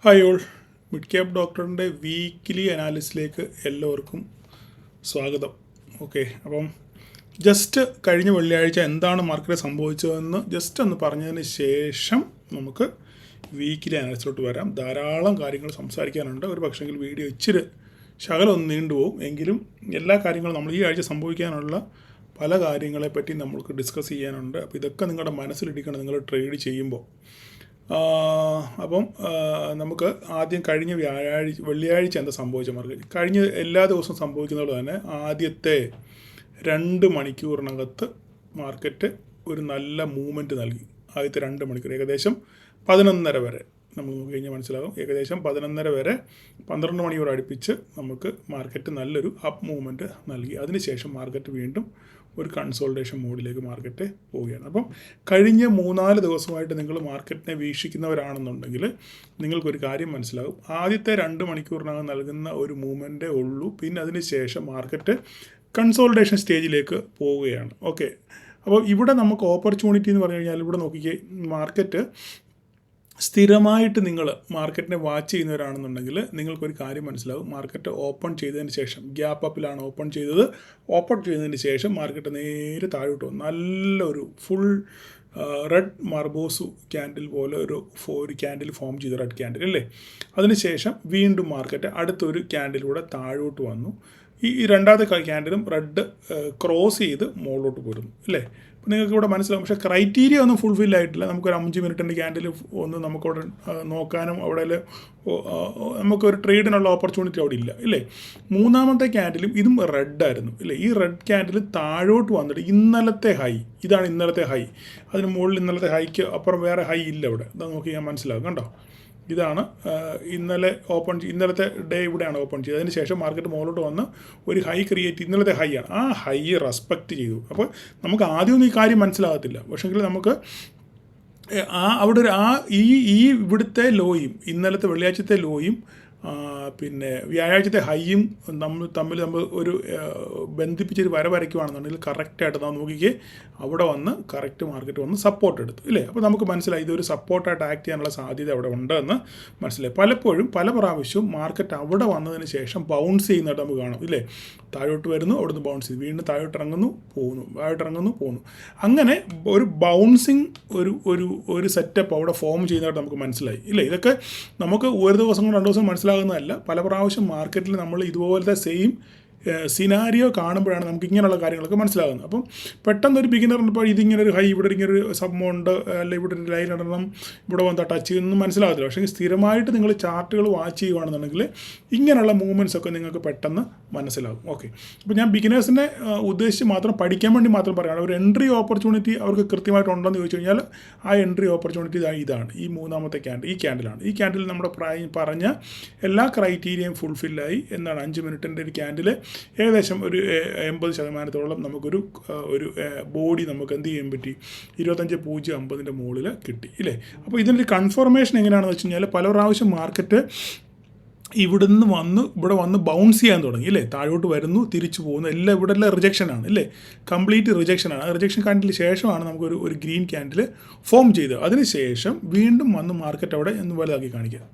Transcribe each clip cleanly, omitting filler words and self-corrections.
Hi all, mid cap ഡോക്ടറിൻ്റെ weekly അനാലിസിലേക്ക് എല്ലാവർക്കും സ്വാഗതം. ഓക്കെ, അപ്പം ജസ്റ്റ് കഴിഞ്ഞ വെള്ളിയാഴ്ച എന്താണ് മാർക്കറ്റ് സംഭവിച്ചതെന്ന് ജസ്റ്റ് ഒന്ന് പറഞ്ഞതിന് ശേഷം നമുക്ക് വീക്കിലി അനാലിസിലോട്ട് വരാം. ധാരാളം കാര്യങ്ങൾ സംസാരിക്കാനുണ്ട്. ഒരു പക്ഷെങ്കിൽ വീഡിയോ ഇച്ചിരി ശകലം ഒന്ന് നീണ്ടുപോകും. എങ്കിലും എല്ലാ കാര്യങ്ങളും നമ്മൾ ഈ ആഴ്ച സംഭവിക്കാനുള്ള പല കാര്യങ്ങളെപ്പറ്റി നമുക്ക് ഡിസ്കസ് ചെയ്യാനുണ്ട്. അപ്പോൾ ഇതൊക്കെ നിങ്ങളുടെ മനസ്സിലിരിക്കണം നിങ്ങൾ ട്രേഡ് ചെയ്യുമ്പോൾ. അപ്പം നമുക്ക് ആദ്യം കഴിഞ്ഞ വെള്ളിയാഴ്ച എന്താ സംഭവിച്ച മാർക്കറ്റ് കഴിഞ്ഞ എല്ലാ ദിവസവും സംഭവിക്കുന്നത് തന്നെ ആദ്യത്തെ 2 മണിക്കൂറിനകത്ത് മാർക്കറ്റ് ഒരു നല്ല മൂവ്മെൻറ്റ് നൽകി. ആദ്യത്തെ 2 മണിക്കൂർ ഏകദേശം 11:30 വരെ നമുക്ക് നോക്കി കഴിഞ്ഞാൽ മനസ്സിലാകും. ഏകദേശം 11:30 വരെ 12 മണിയോട് അടുപ്പിച്ച് നമുക്ക് മാർക്കറ്റ് നല്ലൊരു അപ്പ് മൂവ്മെൻറ്റ് നൽകി. അതിനുശേഷം മാർക്കറ്റ് വീണ്ടും ഒരു കൺസോൾട്ടേഷൻ മോഡിലേക്ക് മാർക്കറ്റ് പോവുകയാണ്. അപ്പം കഴിഞ്ഞ 3-4 ദിവസമായിട്ട് നിങ്ങൾ മാർക്കറ്റിനെ വീക്ഷിക്കുന്നവരാണെന്നുണ്ടെങ്കിൽ നിങ്ങൾക്കൊരു കാര്യം മനസ്സിലാകും. ആദ്യത്തെ 2 മണിക്കൂറിനകം നൽകുന്ന ഒരു മൂവ്മെൻറ്റേ ഉള്ളൂ. പിന്നെ അതിന് ശേഷം മാർക്കറ്റ് കൺസോൾട്ടേഷൻ സ്റ്റേജിലേക്ക് പോവുകയാണ്. ഓക്കെ, അപ്പോൾ ഇവിടെ നമുക്ക് ഓപ്പർച്യൂണിറ്റി എന്ന് പറഞ്ഞു കഴിഞ്ഞാൽ ഇവിടെ നോക്കിക്കേ, മാർക്കറ്റ് സ്ഥിരമായിട്ട് നിങ്ങൾ മാർക്കറ്റിനെ വാച്ച് ചെയ്യുന്നവരാണെന്നുണ്ടെങ്കിൽ നിങ്ങൾക്കൊരു കാര്യം മനസ്സിലാവും. മാർക്കറ്റ് ഓപ്പൺ ചെയ്തതിന് ശേഷം ഗ്യാപ്പ് അപ്പിലാണ് ഓപ്പൺ ചെയ്തത്. ഓപ്പൺ ചെയ്തതിന് ശേഷം മാർക്കറ്റ് നേരെ താഴോട്ട് വന്നു. നല്ലൊരു ഫുൾ റെഡ് മർബോസു ക്യാൻഡിൽ പോലെ ഒരു ക്യാൻഡിൽ ഫോം ചെയ്ത റെഡ് ക്യാൻഡിൽ അല്ലേ. അതിനുശേഷം വീണ്ടും മാർക്കറ്റ് അടുത്തൊരു ക്യാൻഡിലൂടെ താഴോട്ട് വന്നു. ഈ രണ്ടാമത്തെ ക്യാൻഡിലും റെഡ് ക്രോസ് ചെയ്ത് മുകളിലോട്ട് പോരുന്നു അല്ലേ. അപ്പോൾ നിങ്ങൾക്ക് ഇവിടെ മനസ്സിലാവും. പക്ഷേ ക്രൈറ്റീരിയ ഒന്നും ഫുൾഫിൽ ആയിട്ടില്ല. നമുക്കൊരു 5 മിനിറ്റിൻ്റെ ക്യാൻഡിൽ ഒന്ന് നമുക്കവിടെ നോക്കാനും അവിടെ നമുക്കൊരു ട്രേഡിനുള്ള ഓപ്പർച്യൂണിറ്റി അവിടെ ഇല്ല ഇല്ലേ. മൂന്നാമത്തെ ക്യാൻഡിലും ഇതും റെഡായിരുന്നു ഇല്ലേ. ഈ റെഡ് ക്യാൻഡിൽ താഴോട്ട് വന്നിട്ട് ഇന്നലത്തെ ഹൈ, ഇതാണ് ഇന്നലത്തെ ഹൈ. അതിന് മുകളിൽ ഇന്നലത്തെ ഹൈക്ക് അപ്പുറം വേറെ ഹൈ ഇല്ല ഇവിടെ. ഇതാ നോക്കി ഞാൻ മനസ്സിലാകും. കണ്ടോ, ഇതാണ് ഇന്നലത്തെ ഡേ ഇവിടെയാണ് ഓപ്പൺ ചെയ്തത്. അതിന് ശേഷം മാർക്കറ്റ് മുകളിലോട്ട് വന്ന് ഒരു ഹൈ ക്രിയേറ്റ്, ഇന്നലത്തെ ഹൈ ആണ്. ആ ഹൈ റെസ്പെക്റ്റ് ചെയ്തു. അപ്പോൾ നമുക്ക് ആദ്യമൊന്നും ഈ കാര്യം മനസ്സിലാകത്തില്ല. പക്ഷേങ്കിൽ നമുക്ക് അവിടെ ഈ ഇവിടുത്തെ ലോയും ഇന്നലത്തെ വെള്ളിയാഴ്ചത്തെ ലോയും പിന്നെ വ്യാഴാഴ്ചത്തെ ഹൈയും തമ്മിൽ ഒരു ബന്ധിപ്പിച്ചൊരു വര വരയ്ക്കുവാണെന്നുണ്ടെങ്കിൽ കറക്റ്റായിട്ട് നാം നോക്കിക്കേ അവിടെ വന്ന് കറക്റ്റ് മാർക്കറ്റ് വന്ന് സപ്പോർട്ട് എടുത്തു ഇല്ലേ. അപ്പോൾ നമുക്ക് മനസ്സിലായി ഇതൊരു സപ്പോർട്ടായിട്ട് ആക്ട് ചെയ്യാനുള്ള സാധ്യത അവിടെ ഉണ്ടെന്ന് മനസ്സിലായി. പല പ്രാവശ്യവും മാർക്കറ്റ് അവിടെ വന്നതിന് ശേഷം ബൗൺസ് ചെയ്യുന്നതായിട്ട് നമുക്ക് കാണാം ഇല്ലേ. താഴോട്ട് വരുന്നു, അവിടുന്ന് ബൗൺസ് ചെയ്തു, വീണ്ടും താഴോട്ട് ഇറങ്ങുന്നു, പോകുന്നു. അങ്ങനെ ഒരു ബൗൺസിങ് ഒരു സെറ്റപ്പ് അവിടെ ഫോം ചെയ്യുന്നതായിട്ട് നമുക്ക് മനസ്സിലായി ഇല്ലേ. ഇതൊക്കെ നമുക്ക് ഒരു ദിവസം കൊണ്ട് 2 ദിവസം മനസ്സിലാകുന്നതല്ല. പല പ്രാവശ്യം മാർക്കറ്റിൽ നമ്മൾ ഇതുപോലത്തെ സെയിം സിനാരിയോ കാണുമ്പോഴാണ് നമുക്ക് ഇങ്ങനെയുള്ള കാര്യങ്ങളൊക്കെ മനസ്സിലാകുന്നത്. അപ്പം പെട്ടെന്നൊരു ബിഗിനറിനിപ്പോൾ ഇതിങ്ങനെ ഒരു ഹൈ, ഇവിടെ ഇങ്ങനെ ഒരു സബ്മൗണ്ട്, അല്ലെങ്കിൽ ഇവിടെ ഒരു ലൈൻ ഇടണം, ഇവിടെ വന്ന് ടച്ച് ചെയ്യുന്നൊന്നും മനസ്സിലാകത്തില്ല. പക്ഷേ സ്ഥിരമായിട്ട് നിങ്ങൾ ചാർട്ടുകൾ വാച്ച് ചെയ്യുകയാണെന്നുണ്ടെങ്കിൽ ഇങ്ങനെയുള്ള മൂവ്മെൻറ്റ്സ് ഒക്കെ നിങ്ങൾക്ക് പെട്ടെന്ന് മനസ്സിലാകും. ഓക്കെ, അപ്പോൾ ഞാൻ ബിഗിനേഴ്സിനെ ഉദ്ദേശിച്ച് മാത്രം പഠിക്കാൻ വേണ്ടി മാത്രം പറയുകയാണ്. ഒരു എൻട്രി ഓപ്പർച്യൂണിറ്റി അവർക്ക് കൃത്യമായിട്ടുണ്ടെന്ന് ചോദിച്ചു കഴിഞ്ഞാൽ ആ എൻട്രി ഓപ്പർച്യൂണിറ്റി ഇതാണ്. ഈ മൂന്നാമത്തെ ഈ ക്യാൻഡിലാണ്. ഈ ക്യാൻഡിൽ നമ്മുടെ പറഞ്ഞ എല്ലാ ക്രൈറ്റീരിയയും ഫുൾഫില്ലായി. എന്താണ് 5 മിനിറ്റിൻ്റെ ഒരു ക്യാൻഡിൽ ഏകദേശം ഒരു 80% നമുക്കൊരു ബോഡി നമുക്ക് എന്ത് ചെയ്യാൻ പറ്റി, 25.050 മുകളിൽ കിട്ടി ഇല്ലേ. അപ്പോൾ ഇതിൻ്റെ കൺഫർമേഷൻ എങ്ങനെയാണെന്ന് വെച്ച് കഴിഞ്ഞാൽ പല പ്രാവശ്യം മാർക്കറ്റ് ഇവിടെ വന്ന് ബൗൺസ് ചെയ്യാൻ തുടങ്ങി ഇല്ലേ. താഴോട്ട് വരുന്നു, തിരിച്ചു പോകുന്നു, എല്ലാം റിജക്ഷനാണ് ഇല്ലേ. കംപ്ലീറ്റ് റിജക്ഷനാണ്. റിജക്ഷൻ ക്യാൻഡിൽ ശേഷമാണ് നമുക്കൊരു ഗ്രീൻ ക്യാൻഡിൽ ഫോം ചെയ്തത്. അതിന് ശേഷം വീണ്ടും വന്ന് മാർക്കറ്റ് അവിടെ എന്ന് വലുതാക്കി കാണിക്കുക.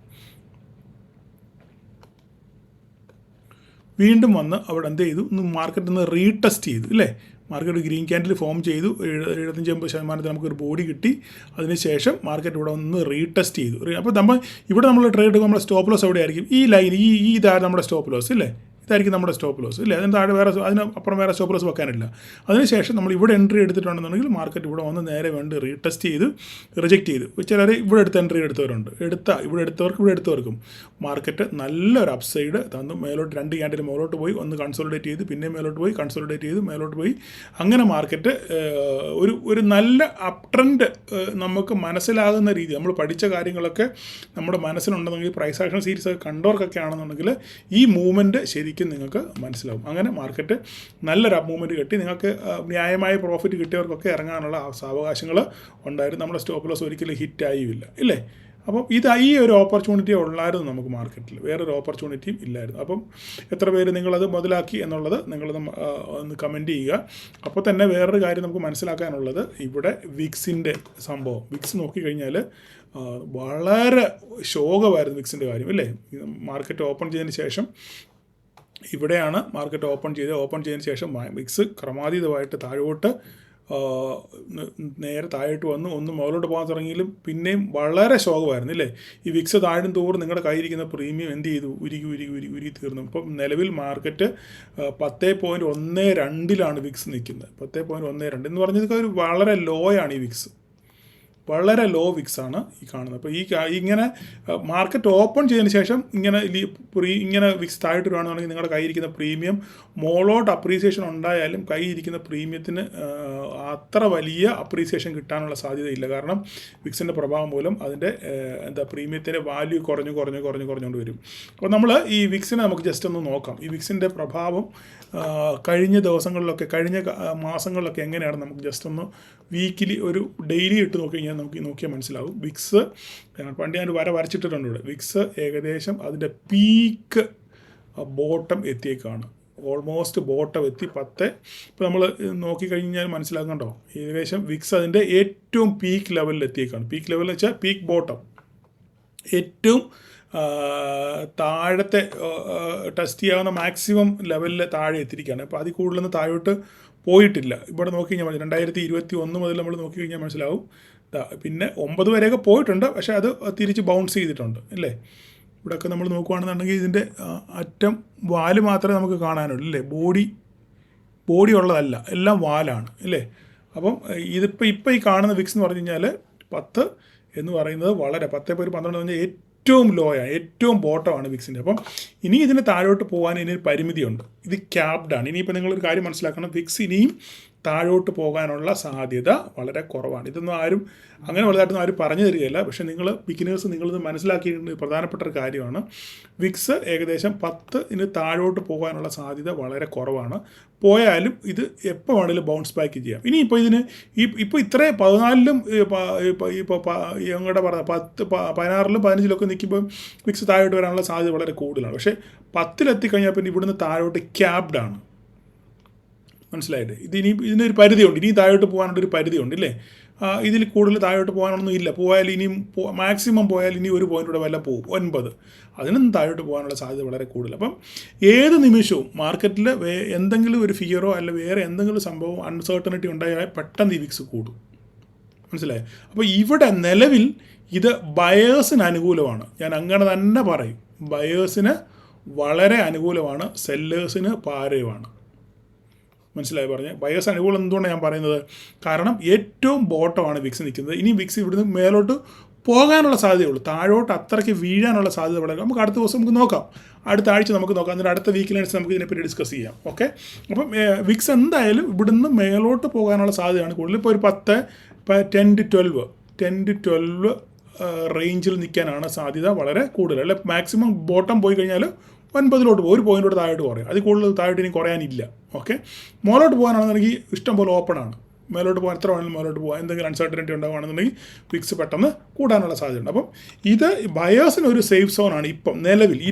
വീണ്ടും വന്ന് അവിടെ എന്ത് ചെയ്തു, മാർക്കറ്റ് ഒന്ന് റീടെസ്റ്റ് ചെയ്തു ഇല്ലേ. മാർക്കറ്റ് ഗ്രീൻ ക്യാൻഡിൽ ഫോം ചെയ്തു, 75-80% നമുക്കൊരു ബോഡി കിട്ടി. അതിനുശേഷം മാർക്കറ്റ് ഇവിടെ ഒന്ന് റീടെസ്റ്റ് ചെയ്തു. അപ്പോൾ നമ്മൾ ട്രേഡ് നമ്മുടെ സ്റ്റോപ്പ് ലോസ് എവിടെ ആയിരിക്കും, ഈ ലൈൻ, ഇതായിരുന്നു നമ്മുടെ സ്റ്റോപ്പ് ലോസ് ഇല്ലേ. ഇതായിരിക്കും നമ്മുടെ സ്റ്റോപ്പ് ലോസ് ഇല്ലേ. അതിന് താഴെ അതിനപ്പുറം വേറെ സ്റ്റോപ്പ് ലോസ് വെക്കാനില്ല. അതിനുശേഷം നമ്മൾ ഇവിടെ എൻട്രി എടുത്തിട്ടുണ്ടെന്നുണ്ടെങ്കിൽ മാർക്കറ്റ് ഇവിടെ വന്ന് നേരെ വേണ്ടി റീടെസ്റ്റ് ചെയ്ത് റിജക്റ്റ് ചെയ്തു. ചിലർ ഇവിടെ എൻട്രി എടുത്തവരുണ്ട്. ഇവിടെ എടുത്തവർക്കും മാർക്കറ്റ് നല്ലൊരു അപ്സൈഡ് തന്നു. മേലോട്ട് 2 ക്യാൻഡിൽ മുകളിലോട്ട് പോയി, ഒന്ന് കൺസോളിഡേറ്റ് ചെയ്ത്, പിന്നെ മേലോട്ട് പോയി, കൺസോളിഡേറ്റ് ചെയ്ത് മേലോട്ട് പോയി. അങ്ങനെ മാർക്കറ്റ് ഒരു നല്ല അപ് ട്രെൻഡ് നമുക്ക് മനസ്സിലാകുന്ന രീതി, നമ്മൾ പഠിച്ച കാര്യങ്ങളൊക്കെ നമ്മുടെ മനസ്സിലുണ്ടെന്നെങ്കിൽ പ്രൈസ് ആക്ഷൻ സീരീസ് ഒക്കെ കണ്ടവർക്കൊക്കെ ആണെന്നുണ്ടെങ്കിൽ ഈ മൂവ്മെൻറ്റ് ശരിക്കും നിങ്ങൾക്ക് മനസ്സിലാവും. അങ്ങനെ മാർക്കറ്റ് നല്ലൊരു അപ്പ് മൂവ്മെൻറ്റ് കിട്ടി. നിങ്ങൾക്ക് ന്യായമായ പ്രോഫിറ്റ് കിട്ടിയവർക്കൊക്കെ ഇറങ്ങാനുള്ള സാവകാശങ്ങൾ ഉണ്ടായിരുന്നു. നമ്മുടെ സ്റ്റോപ്പ് ലോസ് ഒരിക്കലും ഹിറ്റായില്ല ഇല്ലേ. അപ്പം ഈ ഒരു ഓപ്പർച്യൂണിറ്റി ഉള്ളായിരുന്നു നമുക്ക് മാർക്കറ്റിൽ, വേറൊരു ഓപ്പർച്യൂണിറ്റിയും ഇല്ലായിരുന്നു. അപ്പം എത്ര പേര് നിങ്ങളത് മുതലാക്കി എന്നുള്ളത് നിങ്ങളത് ഒന്ന് കമൻറ്റ് ചെയ്യുക. അപ്പോൾ തന്നെ വേറൊരു കാര്യം നമുക്ക് മനസ്സിലാക്കാനുള്ളത്, ഇവിടെ വിക്സിൻ്റെ സംഭവം, വിക്സ് നോക്കിക്കഴിഞ്ഞാൽ വളരെ ശോകമായിരുന്നു വിക്സിൻ്റെ കാര്യം അല്ലേ. മാർക്കറ്റ് ഓപ്പൺ ചെയ്തതിന് ശേഷം ഇവിടെയാണ് മാർക്കറ്റ് ഓപ്പൺ ചെയ്തതിന് ശേഷം വിക്സ് ക്രമാതീതമായിട്ട് താഴോട്ട് നേരെ താഴോട്ട് വന്ന് ഒന്ന് മുകളിലോട്ട് പോകാൻ തുടങ്ങിയാലും പിന്നെയും വളരെ ശോകമായിരുന്നു അല്ലേ. ഈ വിക്സ് താഴും തോറും നിങ്ങളുടെ കയ്യിരിക്കുന്ന പ്രീമിയം എന്ത് ചെയ്തു, ഉരുകി തീർന്നു. ഇപ്പം നിലവിൽ മാർക്കറ്റ് 10.12 വിക്സ് നിൽക്കുന്നത്. 10.12 എന്ന് പറഞ്ഞത് ഒരു വളരെ ലോ ആണ് ഈ വിക്സ്, വളരെ ലോ വിക്സ് ആണ് ഈ കാണുന്നത്. അപ്പോൾ ഇങ്ങനെ മാർക്കറ്റ് ഓപ്പൺ ചെയ്തതിന് ശേഷം ഇങ്ങനെ വിക്സ് താഴോട്ട് കാണുകയാണെങ്കിൽ നിങ്ങളുടെ കയ്യിരിക്കുന്ന പ്രീമിയം മോളോട്ട് അപ്രീസിയേഷൻ ഉണ്ടായാലും കയ്യിരിക്കുന്ന പ്രീമിയത്തിന് അത്ര വലിയ അപ്രീസിയേഷൻ കിട്ടാനുള്ള സാധ്യതയില്ല. കാരണം വിക്സിൻ്റെ പ്രഭാവം മൂലം അതിൻ്റെ പ്രീമിയത്തിൻ്റെ വാല്യൂ കുറഞ്ഞുകൊണ്ട് വരും. അപ്പോൾ നമ്മൾ ഈ വിക്സിനെ നമുക്ക് ജസ്റ്റ് ഒന്ന് നോക്കാം. ഈ വിക്സിൻ്റെ പ്രഭാവം കഴിഞ്ഞ ദിവസങ്ങളിലൊക്കെ, കഴിഞ്ഞ മാസങ്ങളിലൊക്കെ എങ്ങനെയാണ് നമുക്ക് ജസ്റ്റ് ഒന്ന് വീക്കിലി ഒരു ഡെയിലി ഇട്ട് നോക്കിക്കഴിഞ്ഞാൽ നമുക്ക് നോക്കിയാൽ മനസ്സിലാവും. വിക്സ് പണ്ട് ഞാൻ വര വരച്ചിട്ടിട്ടുണ്ട് ഇവിടെ. വിക്സ് ഏകദേശം അതിൻ്റെ പീക്ക് ബോട്ടം എത്തിയേക്കാണ്, ഓൾമോസ്റ്റ് ബോട്ടം എത്തി 10. ഇപ്പോൾ നമ്മൾ നോക്കിക്കഴിഞ്ഞാൽ മനസ്സിലാക്കണ്ടോ, ഏകദേശം വിക്സ് അതിൻ്റെ ഏറ്റവും പീക്ക് ലെവലിൽ എത്തിയേക്കാണ്. പീക്ക് ലെവൽ എന്ന് വെച്ചാൽ പീക്ക് ബോട്ടം, ഏറ്റവും താഴത്തെ ടെസ്റ്റ് ചെയ്യാവുന്ന മാക്സിമം ലെവലിൽ താഴെ എത്തിയിരിക്കുകയാണ്. അപ്പോൾ അതിൽ കൂടുതലൊന്നും താഴോട്ട് പോയിട്ടില്ല. ഇവിടെ നോക്കിക്കഴിഞ്ഞാൽ 2021 മുതൽ നമ്മൾ നോക്കിക്കഴിഞ്ഞാൽ മനസ്സിലാവും. പിന്നെ 9 വരെയൊക്കെ പോയിട്ടുണ്ട്, പക്ഷേ അത് തിരിച്ച് ബൗൺസ് ചെയ്തിട്ടുണ്ട് അല്ലേ. ഇവിടെയൊക്കെ നമ്മൾ നോക്കുകയാണെന്നുണ്ടെങ്കിൽ ഇതിൻ്റെ അറ്റം വാല് മാത്രമേ നമുക്ക് കാണാനുള്ളൂ അല്ലേ, ബോഡി ഉള്ളതല്ല, എല്ലാം വാലാണ് അല്ലേ. അപ്പം ഇപ്പോൾ ഈ കാണുന്ന വിക്സ് എന്ന് പറഞ്ഞു കഴിഞ്ഞാൽ 10 എന്ന് പറയുന്നത് വളരെ 10.12 എന്ന് പറഞ്ഞാൽ ഏറ്റവും ലോയാണ്, ഏറ്റവും ബോട്ടമാണ് വിക്സിൻ്റെ. അപ്പം ഇനി ഇതിന് താഴോട്ട് പോകാൻ ഇനി ഒരു പരിമിതിയുണ്ട്. ഇത് ക്യാപ്ഡാണ്. ഇനിയിപ്പോൾ നിങ്ങളൊരു കാര്യം മനസ്സിലാക്കണം, വിക്സ് ഇനിയും താഴോട്ട് പോകാനുള്ള സാധ്യത വളരെ കുറവാണ്. ഇതൊന്നും ആരും അങ്ങനെ വലുതായിട്ടൊന്നും ആരും പറഞ്ഞു തരികയില്ല. പക്ഷേ ബിഗിനേഴ്സ് നിങ്ങളിത് മനസ്സിലാക്കിയിട്ട് പ്രധാനപ്പെട്ട ഒരു കാര്യമാണ്. വിക്സ് ഏകദേശം 10 താഴോട്ട് പോകാനുള്ള സാധ്യത വളരെ കുറവാണ്. പോയാലും ഇത് എപ്പോൾ വേണമെങ്കിലും ബൗൺസ് ബാക്ക് ചെയ്യാം. ഇനിയിപ്പോൾ ഇതിന് ഇപ്പോൾ ഇത്രേ 14-ലും ഇപ്പോൾ ഞങ്ങളുടെ പറഞ്ഞ 16-ലും 15-ലൊക്കെ നിൽക്കുമ്പോൾ വിക്സ് താഴോട്ട് വരാനുള്ള സാധ്യത വളരെ കൂടുതലാണ്. പക്ഷേ 10-ലെത്തിക്കഴിഞ്ഞാൽ പിന്നെ ഇവിടുന്ന് താഴോട്ട് ക്യാപ്ഡാണ്. മനസ്സിലായിട്ട് ഇതിനൊരു പരിധിയുണ്ട്. ഇനി താഴോട്ട് പോകാനുള്ളൊരു പരിധിയുണ്ട് ഇല്ലേ. ഇതിൽ കൂടുതൽ താഴോട്ട് പോകാനൊന്നും ഇല്ല. പോയാൽ ഇനിയും മാക്സിമം പോയാൽ ഇനി ഒരു പോയിൻ്റ് വല്ല പോകും 9. അതിനൊന്നും താഴോട്ട് പോകാനുള്ള സാധ്യത വളരെ കൂടുതൽ. അപ്പം ഏത് നിമിഷവും മാർക്കറ്റിൽ എന്തെങ്കിലും ഒരു ഫിയറോ അല്ല വേറെ എന്തെങ്കിലും സംഭവം അൺസർട്ടനിറ്റി ഉണ്ടായാൽ പെട്ടെന്ന് ഈ വിക്സ് കൂടും. മനസ്സിലായോ. അപ്പോൾ ഇവിടെ നിലവിൽ ഇത് ബയേഴ്സിന് അനുകൂലമാണ്. ഞാൻ അങ്ങനെ തന്നെ പറയും. ബയേഴ്സിന് വളരെ അനുകൂലമാണ്, സെല്ലേഴ്സിന് പാരയുമാണ്. മനസ്സിലായി പറഞ്ഞത്. ബയേഴ്സ് അനുകൂലം എന്തുകൊണ്ടാണ് ഞാൻ പറയുന്നത്, കാരണം ഏറ്റവും ബോട്ടമാണ് വിക്സ് നിൽക്കുന്നത്. ഇനി വിക്സ് ഇവിടുന്ന് മേലോട്ട് പോകാനുള്ള സാധ്യതയുള്ളൂ, താഴോട്ട് അത്രയ്ക്ക് വീഴാനുള്ള സാധ്യത വളരെ. നമുക്ക് അടുത്ത ദിവസം നമുക്ക് നോക്കാം, അടുത്ത ആഴ്ച നമുക്ക് നോക്കാം, എന്നിട്ട് അടുത്ത വീക്കിലനുസരിച്ച് നമുക്ക് ഇതിനെപ്പറ്റി ഡിസ്കസ് ചെയ്യാം. ഓക്കെ. അപ്പം വിക്സ് എന്തായാലും ഇവിടുന്ന് മേലോട്ട് പോകാനുള്ള സാധ്യതയാണ് കൂടുതൽ. ഇപ്പോൾ ഒരു 10 to 12 റേഞ്ചിൽ നിൽക്കാനാണ് സാധ്യത വളരെ കൂടുതൽ. അല്ലെ മാക്സിമം ബോട്ടം പോയി കഴിഞ്ഞാൽ 9-ലോട്ട് പോകും, ഒരു പോയിൻ്റോട്ട് താഴോട്ട് കുറയും. അതിൽ കൂടുതൽ താഴോട്ട് ഇനി കുറയാനില്ല. ഓക്കെ. മുകളിലോട്ട് പോകാനാണെന്നുണ്ടെങ്കിൽ ഇഷ്ടം പോലെ ഓപ്പണാണ്. മേലോട്ട് പോകാൻ എത്ര വേണമെങ്കിലും മേലോട്ട് പോകാം. എന്തെങ്കിലും അൺസർട്ടനിറ്റി ഉണ്ടാകുകയാണെന്നുണ്ടെങ്കിൽ വിക്സ് പെട്ടെന്ന് കൂടാനുള്ള സാധ്യതയുണ്ട്. അപ്പം ഇത് ബയേഴ്സിനൊരു സേഫ് സോണാണ് ഇപ്പം നിലവിൽ.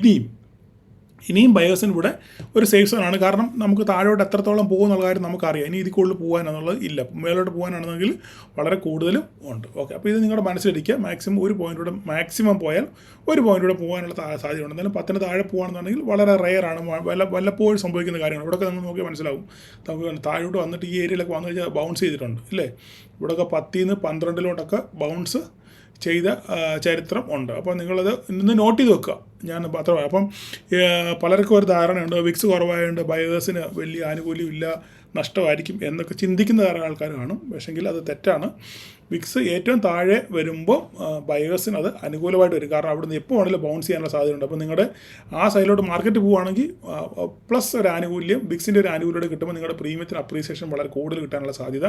ഇനിയും ബയേഴ്സിന് ഇവിടെ ഒരു സേഫ് സോണാണ്. കാരണം നമുക്ക് താഴോട്ട് എത്രത്തോളം പോകുന്നുള്ള കാര്യം നമുക്കറിയാം. ഇനി ഇതിൽ കൂടുതൽ പോകാനെന്നുള്ളത് ഇല്ല. മേലോട്ട് പോകാനാണെന്നെങ്കിൽ വളരെ കൂടുതലും ഉണ്ട്. ഓക്കെ. അപ്പോൾ ഇത് നിങ്ങളുടെ മനസ്സിലിരിക്കുക. മാക്സിമം ഒരു പോയിൻ്റൂടെ മാക്സിമം പോയാൽ ഒരു പോയിൻ്റൂടെ പോകാനുള്ള സാധ്യതയുണ്ട്. എന്നാലും 10 താഴെ പോകുകയാണെന്നുണ്ടെങ്കിൽ വളരെ റെയറാണ്, വല്ലപ്പോഴും സംഭവിക്കുന്ന കാര്യമാണ്. ഇവിടെയൊക്കെ നമ്മൾ നോക്കിയാൽ മനസ്സിലാവും. നമുക്ക് താഴോട്ട് വന്നിട്ട് ഈ ഏരിയയിലൊക്കെ വന്നു കഴിഞ്ഞാൽ ബൗൺസ് ചെയ്തിട്ടുണ്ട് ഇല്ലേ. ഇവിടെയൊക്കെ 10-ന്ന് 12-ലോട്ടൊക്കെ ബൗൺസ് ചെയ്ത ചരിത്രം ഉണ്ട്. അപ്പോൾ നിങ്ങളത് ഇന്ന് നോട്ട് ചെയ്ത് വെക്കുക. ഞാൻ മാത്രമേ. അപ്പം പലർക്കും ഒരു ധാരണയുണ്ട് വിക്സ് കുറവായതുകൊണ്ട് ബയേഴ്സിന് വലിയ ആനുകൂല്യമില്ല, നഷ്ടമായിരിക്കും എന്നൊക്കെ ചിന്തിക്കുന്ന ധാരാളം ആൾക്കാർ കാണും. പക്ഷേങ്കിൽ അത് തെറ്റാണ്. വിക്സ് ഏറ്റവും താഴെ വരുമ്പോൾ ബയേഴ്സിന് അത് അനുകൂലമായിട്ട് വരും. കാരണം അവിടുന്ന് എപ്പോൾ വേണമെങ്കിലും ബൗൺസ് ചെയ്യാനുള്ള സാധ്യതയുണ്ട്. അപ്പോൾ നിങ്ങളുടെ ആ സൈഡിലോട്ട് മാർക്കറ്റ് പോവുകയാണെങ്കിൽ പ്ലസ് ഒരു ആനുകൂല്യം, വിക്സിൻ്റെ ഒരു ആനുകൂല്യം കിട്ടുമ്പോൾ നിങ്ങളുടെ പ്രീമിയത്തിന് അപ്രീസിയേഷൻ വളരെ കൂടുതൽ കിട്ടാനുള്ള സാധ്യത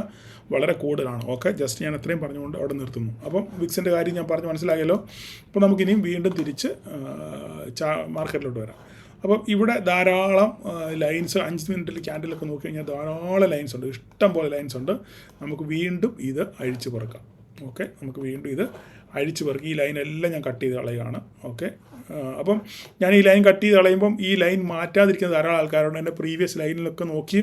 വളരെ കൂടുതലാണ്. ഓക്കെ. ജസ്റ്റ് ഞാൻ എത്രയും പറഞ്ഞുകൊണ്ട് അവിടെ നിർത്തുന്നു. അപ്പം വിക്സിൻ്റെ കാര്യം ഞാൻ പറഞ്ഞ് മനസ്സിലായല്ലോ. അപ്പോൾ നമുക്കിനിയും വീണ്ടും തിരിച്ച് മാർക്കറ്റിലോട്ട് വരാം. അപ്പം ഇവിടെ ധാരാളം ലൈൻസ് 5 മിനിറ്റിൽ ക്യാൻഡിലൊക്കെ നോക്കി കഴിഞ്ഞാൽ ധാരാളം ലൈൻസ് ഉണ്ട്, ഇഷ്ടം പോലെ ലൈൻസ് ഉണ്ട്. നമുക്ക് വീണ്ടും ഇത് അഴിച്ചു പറക്കാം. ഓക്കെ, നമുക്ക് വീണ്ടും ഇത് അഴിച്ച് പെറുക്കി ഈ ലൈനെല്ലാം ഞാൻ കട്ട് ചെയ്ത് കളയുകയാണ്. ഓക്കെ, അപ്പം ഞാൻ ഈ ലൈൻ കട്ട് ചെയ്ത് കളയുമ്പം ഈ ലൈൻ മാറ്റാതിരിക്കുന്ന ധാരാളം ആൾക്കാരുണ്ട്. എൻ്റെ പ്രീവിയസ് ലൈനിലൊക്കെ നോക്കി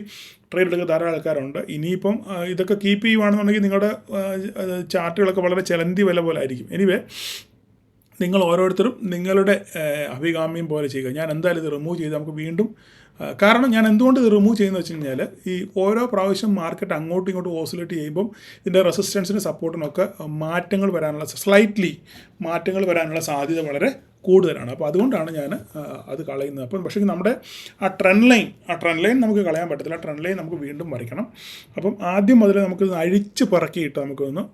ട്രേഡ് എടുക്കുന്ന ധാരാളം ആൾക്കാരുണ്ട്. ഇനിയിപ്പം ഇതൊക്കെ കീപ്പ് ചെയ്യുവാണെന്നുണ്ടെങ്കിൽ നിങ്ങളുടെ ചാർട്ടുകളൊക്കെ വളരെ ചെലന്തി വില പോലെ ആയിരിക്കും. എനിവേ, നിങ്ങൾ ഓരോരുത്തരും നിങ്ങളുടെ അഭികാമ്യം പോലെ ചെയ്യുക. ഞാൻ എന്തായാലും ഇത് റിമൂവ് ചെയ്ത് നമുക്ക് വീണ്ടും, കാരണം ഞാൻ എന്തുകൊണ്ട് ഇത് റിമൂവ് ചെയ്യുന്നത് വെച്ച് കഴിഞ്ഞാൽ ഈ ഓരോ പ്രാവശ്യം മാർക്കറ്റ് അങ്ങോട്ടും ഇങ്ങോട്ടും ഓസിലേറ്റ് ചെയ്യുമ്പം ഇതിൻ്റെ റെസിസ്റ്റൻസിനും സപ്പോർട്ടിനൊക്കെ സ്ലൈറ്റ്ലി മാറ്റങ്ങൾ വരാനുള്ള സാധ്യത വളരെ കൂടുതലാണ്. അപ്പോൾ അതുകൊണ്ടാണ് ഞാൻ അത് കളയുന്നത്. അപ്പം പക്ഷേ നമ്മുടെ ആ ട്രെൻഡ് ലൈൻ നമുക്ക് കളയാൻ പറ്റത്തില്ല. ട്രെൻഡ് ലൈൻ നമുക്ക് വീണ്ടും വരയ്ക്കണം. അപ്പം ആദ്യം മുതൽ നമുക്കിത് അഴിച്ച് പറക്കിയിട്ട് നമുക്കൊന്ന്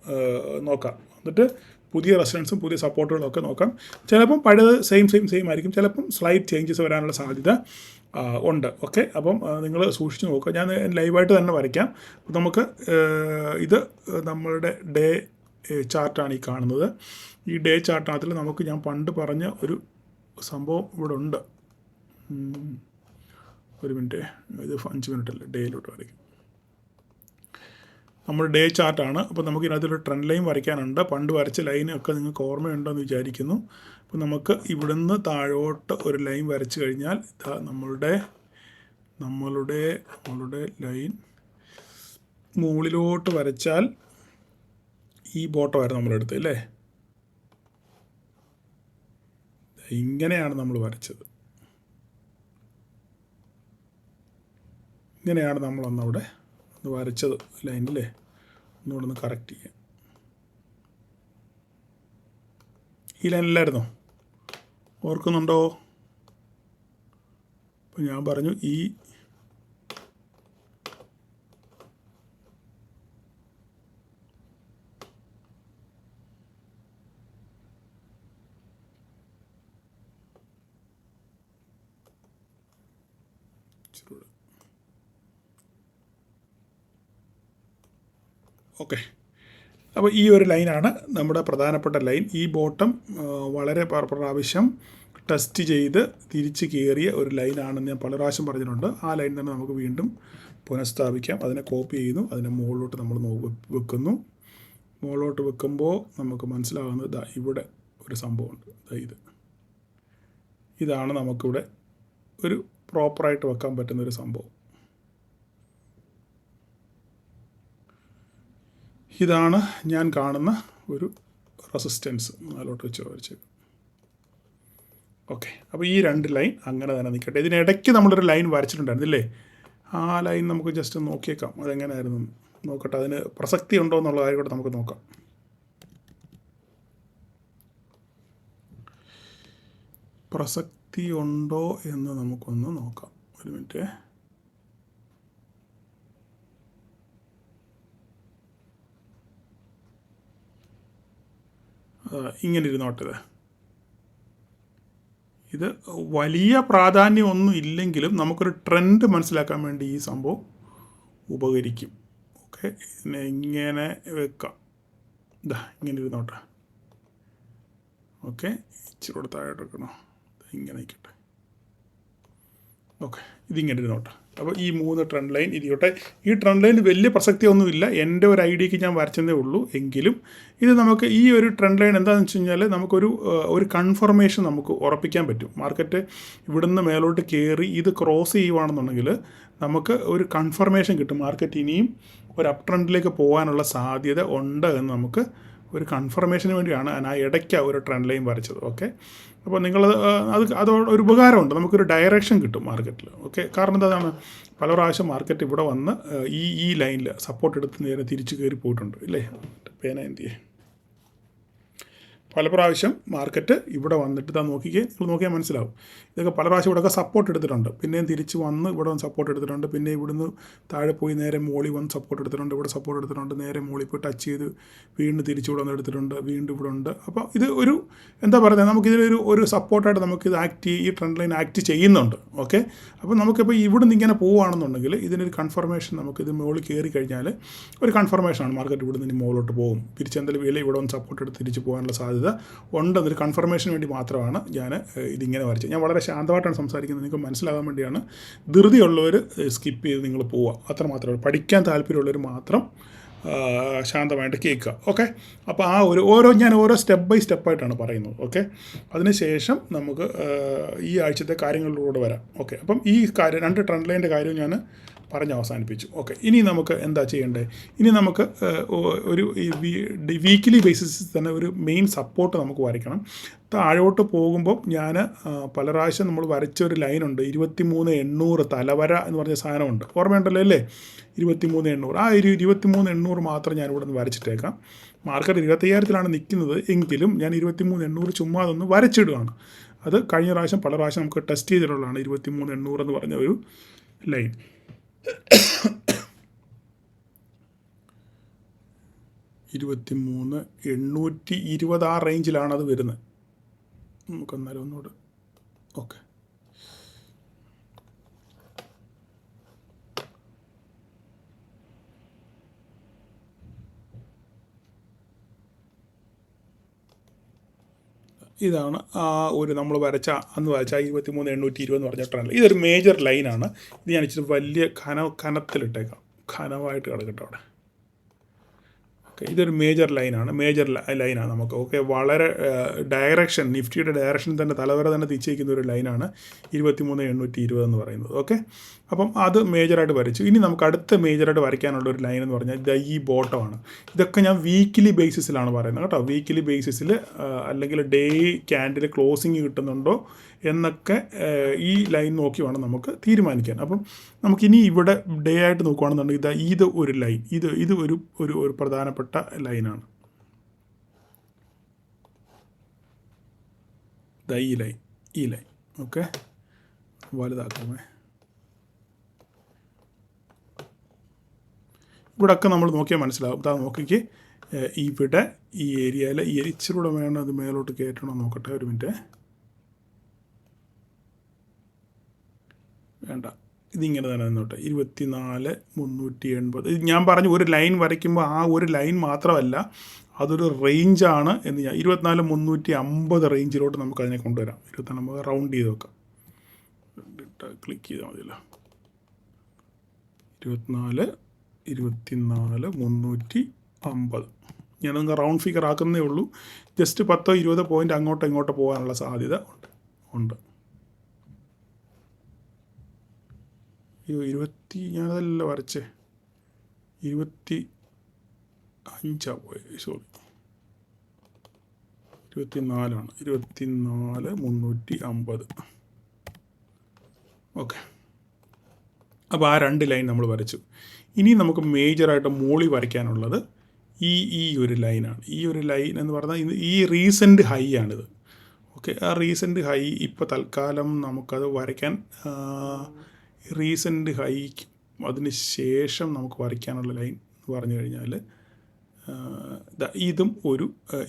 നോക്കാം. എന്നിട്ട് പുതിയ റെസിസ്റ്റൻസും പുതിയ സപ്പോർട്ടുകളും ഒക്കെ നോക്കാം. ചിലപ്പം പഴയത് സെയിം ആയിരിക്കും, ചിലപ്പം സ്ലൈറ്റ് ചേഞ്ചസ് വരാനുള്ള സാധ്യത ഉണ്ട്. ഓക്കെ, അപ്പം നിങ്ങൾ സൂക്ഷിച്ച് നോക്കുക. ഞാൻ ലൈവായിട്ട് തന്നെ വരയ്ക്കാം. നമുക്ക് ഇത് നമ്മളുടെ ഡേ ചാർട്ടാണ് ഈ കാണുന്നത്. ഈ ഡേ ചാർട്ടിനകത്തിൽ നമുക്ക് ഞാൻ പണ്ട് പറഞ്ഞ ഒരു സംഭവം ഇവിടെ ഉണ്ട്. ഒരു മിനിറ്റ്, ഇത് 5 മിനിറ്റ് അല്ലേ, ഡേയിലോട്ട് വരയ്ക്കും. നമ്മൾ ഡേ ചാർട്ടാണ്. അപ്പോൾ നമുക്ക് ഇതിനകത്തൊരു ട്രെൻഡ് ലൈൻ വരയ്ക്കാനുണ്ട്. പണ്ട് വരച്ച ലൈനൊക്കെ നിങ്ങൾക്ക് ഓർമ്മയുണ്ടെന്ന് വിചാരിക്കുന്നു. അപ്പോൾ നമുക്ക് ഇവിടുന്ന് താഴോട്ട് ഒരു ലൈൻ വരച്ച് കഴിഞ്ഞാൽ ഇതാ നമ്മളുടെ ലൈൻ മുകളിലോട്ട് വരച്ചാൽ ഈ ബോട്ടമായിരുന്നു നമ്മളെടുത്തത് അല്ലേ. ഇങ്ങനെയാണ് നമ്മൾ വരച്ചത്. ഇങ്ങനെയാണ് നമ്മളൊന്നവിടെ വരച്ചത് ലൈനില്ലേ. ഒന്നുകൂടെ ഒന്ന് കറക്റ്റ് ചെയ്യാം. ഈ ലൈനിലായിരുന്നോ? ഓർക്കുന്നുണ്ടോ? അപ്പോൾ ഞാൻ പറഞ്ഞു ഈ ഓക്കെ, അപ്പോൾ ഈ ഒരു ലൈനാണ് നമ്മുടെ പ്രധാനപ്പെട്ട ലൈൻ. ഈ ബോട്ടം വളരെ പ്രാവശ്യം ടെസ്റ്റ് ചെയ്ത് തിരിച്ച് കയറിയ ഒരു ലൈനാണെന്ന് ഞാൻ പല പ്രാവശ്യം പറഞ്ഞിട്ടുണ്ട്. ആ ലൈൻ തന്നെ നമുക്ക് വീണ്ടും പുനഃസ്ഥാപിക്കാം. അതിനെ കോപ്പി ചെയ്യുന്നു, അതിനെ മുകളിലോട്ട് നമ്മൾ വെക്കുന്നു. മുകളിലോട്ട് വെക്കുമ്പോൾ നമുക്ക് മനസ്സിലാകുന്നത് ഇവിടെ ഒരു സംഭവമുണ്ട്. ഇതാണ് നമുക്കിവിടെ ഒരു പ്രോപ്പറായിട്ട് വെക്കാൻ പറ്റുന്നൊരു സംഭവം. ഇതാണ് ഞാൻ കാണുന്ന ഒരു റെസിസ്റ്റൻസ്. നാലോട്ട് വെച്ച് വരച്ചത്. ഓക്കെ, അപ്പോൾ ഈ 2 ലൈൻ അങ്ങനെ തന്നെ നിൽക്കട്ടെ. ഇതിനിടയ്ക്ക് നമ്മളൊരു ലൈൻ വരച്ചിട്ടുണ്ടായിരുന്നില്ലേ. ആ ലൈൻ നമുക്ക് ജസ്റ്റ് നോക്കിയേക്കാം അതെങ്ങനെയായിരുന്നു നോക്കട്ടെ. അതിന് പ്രസക്തി ഉണ്ടോ എന്നുള്ള കാര്യം കൂടെ നമുക്ക് നോക്കാം. പ്രസക്തി ഉണ്ടോ എന്ന് നമുക്കൊന്ന് നോക്കാം. ഒരു മിനിറ്റ്. ഇങ്ങനെ ഇരുന്നോട്ടത്. ഇത് വലിയ പ്രാധാന്യമൊന്നും ഇല്ലെങ്കിലും നമുക്കൊരു ട്രെൻഡ് മനസ്സിലാക്കാൻ വേണ്ടി ഈ സംഭവം ഉപകരിക്കും. ഓക്കെ, ഇതിനെ ഇങ്ങനെ വെക്കാം. ഇങ്ങനെ ഇരുന്നോട്ടെ. ഓക്കെ, ഇച്ചിരി കൂടെ താഴോട്ട് വെക്കണോ? ഇങ്ങനെ നിൽക്കട്ടെ. ഓക്കെ, ഇതിങ്ങനെ ഇരുന്നോട്ടെ. അപ്പോൾ ഈ 3 ട്രെൻഡ് ലൈൻ ഇരിക്കട്ടെ. ഈ ട്രെൻഡ് ലൈൻ വലിയ പ്രസക്തിയൊന്നുമില്ല, എൻ്റെ ഒരു ഐഡിയക്ക് ഞാൻ വരച്ചതേ ഉള്ളൂ. എങ്കിലും ഇത് നമുക്ക് ഈ ഒരു ട്രെൻഡ് ലൈൻ എന്താണെന്ന് വെച്ച് കഴിഞ്ഞാൽ നമുക്കൊരു കൺഫർമേഷൻ നമുക്ക് ഉറപ്പിക്കാൻ പറ്റും. മാർക്കറ്റ് ഇവിടുന്ന് മേലോട്ട് കയറി ഇത് ക്രോസ് ചെയ്യുവാണെന്നുണ്ടെങ്കിൽ നമുക്ക് ഒരു കൺഫർമേഷൻ കിട്ടും. മാർക്കറ്റ് ഇനിയും ഒരു അപ് ട്രെൻഡിലേക്ക് പോകാനുള്ള സാധ്യത ഉണ്ട് എന്ന് നമുക്ക് ഒരു കൺഫർമേഷന് വേണ്ടിയാണ് ഞാൻ ആ ഇടയ്ക്ക് ഒരു ട്രെൻഡ് ലൈൻ വരച്ചത്. ഓക്കെ, അപ്പോൾ അതോട് ഒരു ഉപകാരമുണ്ട്. നമുക്കൊരു ഡയറക്ഷൻ കിട്ടും മാർക്കറ്റിൽ. ഓക്കെ, കാരണം എന്താണ്, പല പ്രാവശ്യം മാർക്കറ്റ് ഇവിടെ വന്ന് ഈ ലൈനിൽ സപ്പോർട്ട് എടുത്ത് നേരെ തിരിച്ച് കയറി പോയിട്ടുണ്ട് ഇല്ലേ. പേന എന്തിയെ പല പ്രാവശ്യം മാർക്കറ്റ് ഇവിടെ വന്നിട്ട് നിങ്ങൾ നോക്കിയാൽ മനസ്സിലാവും. ഇതൊക്കെ പല പ്രാവശ്യം ഇവിടെയൊക്കെ സപ്പോർട്ട് എടുത്തിട്ടുണ്ട്, പിന്നെയും തിരിച്ച് വന്ന് ഇവിടെ വന്ന് സപ്പോർട്ട് എടുത്തിട്ടുണ്ട്, പിന്നെ ഇവിടുന്ന് താഴെ പോയി നേരെ മോളി വന്ന് സപ്പോർട്ട് എടുത്തിട്ടുണ്ട്, ഇവിടെ സപ്പോർട്ട് എടുത്തിട്ടുണ്ട്, നേരെ മോളി പോയി ടച്ച് ചെയ്ത് വീണ്ടും തിരിച്ചു ഇവിടെ വന്ന് എടുത്തിട്ടുണ്ട്, വീണ്ടും ഇവിടെ ഉണ്ട്. അപ്പോൾ ഇത് എന്താ പറയുക, നമുക്കിതിലൊരു സപ്പോർട്ടായിട്ട് നമുക്കിത് ഈ ട്രെൻഡ് ലൈൻ ആക്ട് ചെയ്യുന്നുണ്ട്. ഓക്കെ, അപ്പോൾ നമുക്കിപ്പോൾ ഇവിടുന്ന് ഇങ്ങനെ പോവുകയാണെന്നുണ്ടെങ്കിൽ ഇതിനൊരു കൺഫർമേഷൻ, നമുക്കിത് മുകളിൽ കയറി കഴിഞ്ഞാൽ ഒരു കൺഫർമേഷനാണ് മാർക്കറ്റ് ഇവിടുന്ന് ഇനി മുകളിലോട്ട് പോകും. തിരിച്ചെന്തെങ്കിലും വില ഇവിടെ വന്ന് സപ്പോർട്ട് എടുത്ത് തിരിച്ച് പോകാനുള്ള സാധ്യത ഉണ്ടെന്നൊരു കൺഫർമേഷന് വേണ്ടി മാത്രമാണ് ഞാൻ ഇതിങ്ങനെ വരച്ചത്. ഞാൻ വളരെ ശാന്തമായിട്ടാണ് സംസാരിക്കുന്നത്, നിങ്ങൾക്ക് മനസ്സിലാകാൻ വേണ്ടിയാണ്. ധൃതിയുള്ളവർ സ്കിപ്പ് ചെയ്ത് നിങ്ങൾ പോവുക, അത്രമാത്രമേ. പഠിക്കാൻ താല്പര്യമുള്ളവർ മാത്രം ശാന്തമായിട്ട് കേൾക്കുക. ഓക്കെ, അപ്പോൾ ആ ഞാൻ ഓരോ സ്റ്റെപ്പ് ബൈ സ്റ്റെപ്പായിട്ടാണ് പറയുന്നത്. ഓക്കെ, അതിനുശേഷം നമുക്ക് ഈ ആഴ്ചത്തെ കാര്യങ്ങളിലൂടെ വരാം. ഓക്കെ, അപ്പം ഈ കാര്യം 2 ട്രെൻഡ് ലൈൻ്റെ കാര്യം ഞാൻ പറഞ്ഞ് അവസാനിപ്പിച്ചു. ഓക്കെ, ഇനി നമുക്ക് എന്താ ചെയ്യേണ്ടത്? ഇനി നമുക്ക് ഒരു വീക്കിലി ബേസിസിൽ തന്നെ ഒരു മെയിൻ സപ്പോർട്ട് നമുക്ക് വരയ്ക്കണം. താഴോട്ട് പോകുമ്പോൾ ഞാൻ പല പ്രാവശ്യം നമ്മൾ വരച്ച ഒരു ലൈനുണ്ട്, 23,800 തലവര എന്ന് പറഞ്ഞ സാധനമുണ്ട്, ഓർമ്മയുണ്ടല്ലോ അല്ലേ? 23,800, ആ ഒരു 23,800 മാത്രം ഞാനിവിടെ നിന്ന് വരച്ചിട്ടേക്കാം. മാർക്കറ്റ് 25,000 നിൽക്കുന്നത് എങ്കിലും ഞാൻ 23,800 ചുമ്മാ അതൊന്ന് വരച്ചിടുകയാണ്. അത് കഴിഞ്ഞ പ്രാവശ്യം പല പ്രാവശ്യം നമുക്ക് ടെസ്റ്റ് ചെയ്തിട്ടുള്ളതാണ് 23,800 എന്ന് പറഞ്ഞ ഒരു ലൈൻ. 23,820 ആ റേഞ്ചിലാണ് അത് വരുന്നത്. നമുക്കെന്നാലും ഒന്നുകൂടെ ഓക്കെ, ഇതാണ് നമ്മൾ അന്ന് വരച്ച 23,820 എന്ന് പറഞ്ഞ ട്രെൻഡ്. ഇതൊരു മേജർ ലൈനാണ്. ഇത് ഞാൻ ഇച്ചിരി വലിയ കനത്തിലിട്ടേക്കാം, ഘനമായിട്ട് കിടക്കട്ടെ അവിടെ. ഓക്കെ, ഇതൊരു മേജർ ലൈനാണ് നമുക്ക്. ഓക്കെ, വളരെ ഡയറക്ഷൻ, നിഫ്റ്റിയുടെ ഡയറക്ഷനിൽ തന്നെ തലവര തന്നെ തിരിച്ചേക്കുന്ന ഒരു ലൈനാണ് 23,820 എന്ന് പറയുന്നത്. ഓക്കെ, അപ്പം അത് മേജറായിട്ട് വരച്ചു. ഇനി നമുക്ക് അടുത്ത മേജറായിട്ട് വരയ്ക്കാനുള്ള ഒരു ലൈൻ എന്ന് പറഞ്ഞാൽ ഈ ബോട്ടമാണ്. ഇതൊക്കെ ഞാൻ വീക്കിലി ബേസിസിലാണ് പറയുന്നത് കേട്ടോ. വീക്കിലി ബേസിസിൽ അല്ലെങ്കിൽ ഡേ ക്യാൻഡിൽ ക്ലോസിങ് കിട്ടുന്നുണ്ടോ എന്നൊക്കെ ഈ ലൈൻ നോക്കി വേണം നമുക്ക് തീരുമാനിക്കാൻ. അപ്പം നമുക്കിനി ഇവിടെ ഡേ ആയിട്ട് നോക്കുകയാണെന്നുണ്ടെങ്കിൽ ഇത് ഒരു ലൈൻ, ഇത് ഒരു പ്രധാനപ്പെട്ട ലൈനാണ്. ഈ ലൈൻ ഓക്കെ, വലുതാക്കാമേ. ഇവിടെയൊക്കെ നമ്മൾ നോക്കിയാൽ മനസ്സിലാവും. നോക്കിക്ക്, ഇവിടെ ഈ ഏരിയയിൽ ഇച്ചിരൂടെ വേണം അത് മേലോട്ട് കയറ്റണം. നോക്കട്ടെ, ഒരു മിനിറ്റ്. വേണ്ട, ഇതിങ്ങനെ തന്നെ നിന്നോട്ടെ. 24,380. ഞാൻ പറഞ്ഞു ഒരു ലൈൻ വരയ്ക്കുമ്പോൾ ആ ഒരു ലൈൻ മാത്രമല്ല, അതൊരു റേഞ്ചാണ് എന്ന് ഞാൻ 24,350 റേഞ്ചിലോട്ട് നമുക്ക് അതിനെ കൊണ്ടുവരാം. 24 റൗണ്ട് ചെയ്ത് വെക്കാം, ക്ലിക്ക് ചെയ്താൽ മതിയല്ലോ. 24,350 ഞാൻ നിങ്ങൾക്ക് റൗണ്ട് ഫിഗർ ആക്കുന്നേ ഉള്ളൂ. ജസ്റ്റ് 10-20 പോയിൻ്റ് അങ്ങോട്ടോ ഇങ്ങോട്ടോ പോകാനുള്ള സാധ്യത ഉണ്ട്. 20 ഞാനതല്ല വരച്ചേ, 25 പോയി, സോറി 24 24,350. ഓക്കെ, അപ്പോൾ ആ 2 ലൈൻ നമ്മൾ വരച്ചു. ഇനി നമുക്ക് മേജറായിട്ട് മോളി വരയ്ക്കാനുള്ളത് ഈ ഒരു ലൈനാണ്. ഈ ഒരു ലൈൻ എന്ന് പറഞ്ഞാൽ ഈ റീസെൻറ്റ് ഹൈ ആണിത്. ഓക്കെ, ആ റീസെൻറ്റ് ഹൈ ഇപ്പോൾ തൽക്കാലം നമുക്കത് വരയ്ക്കാൻ, റീസെൻറ്റ് ഹൈക്ക് അതിന് ശേഷം നമുക്ക് വരയ്ക്കാനുള്ള ലൈൻ എന്ന് പറഞ്ഞു കഴിഞ്ഞാൽ ഇതും ഒരു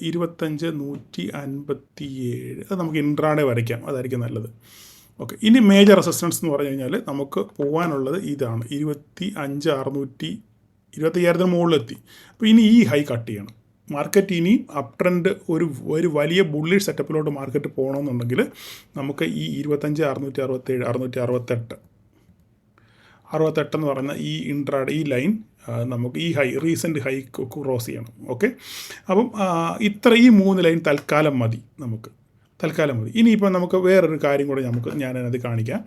25,157. അത് നമുക്ക് ഇൻട്രാഡേ വരയ്ക്കാം, അതായിരിക്കും നല്ലത്. ഓക്കെ, ഇനി മേജർ റെസിസ്റ്റൻസ് എന്ന് പറഞ്ഞു കഴിഞ്ഞാൽ നമുക്ക് പോകാനുള്ളത് ഇതാണ്, 25,600 മുകളിലെത്തി. അപ്പോൾ ഇനി ഈ ഹൈ കട്ട് ചെയ്യണം. മാർക്കറ്റ് ഇനി അപ് ട്രെൻഡ് ഒരു വലിയ ബുള്ളിഷ് സെറ്റപ്പിലോട്ട് മാർക്കറ്റ് പോകണമെന്നുണ്ടെങ്കിൽ നമുക്ക് ഈ 25,667 668 എന്ന് പറയുന്ന ഈ ഇൻട്രാഡേ ഈ ലൈൻ നമുക്ക് ഈ റീസെൻറ്റ് ഹൈ ക്രോസ് ചെയ്യണം. ഓക്കെ, അപ്പം ഈ 3 ലൈൻ തൽക്കാലം മതി. ഇനിയിപ്പോൾ നമുക്ക് വേറൊരു കാര്യം കൂടെ ഞാനത് കാണിക്കാം.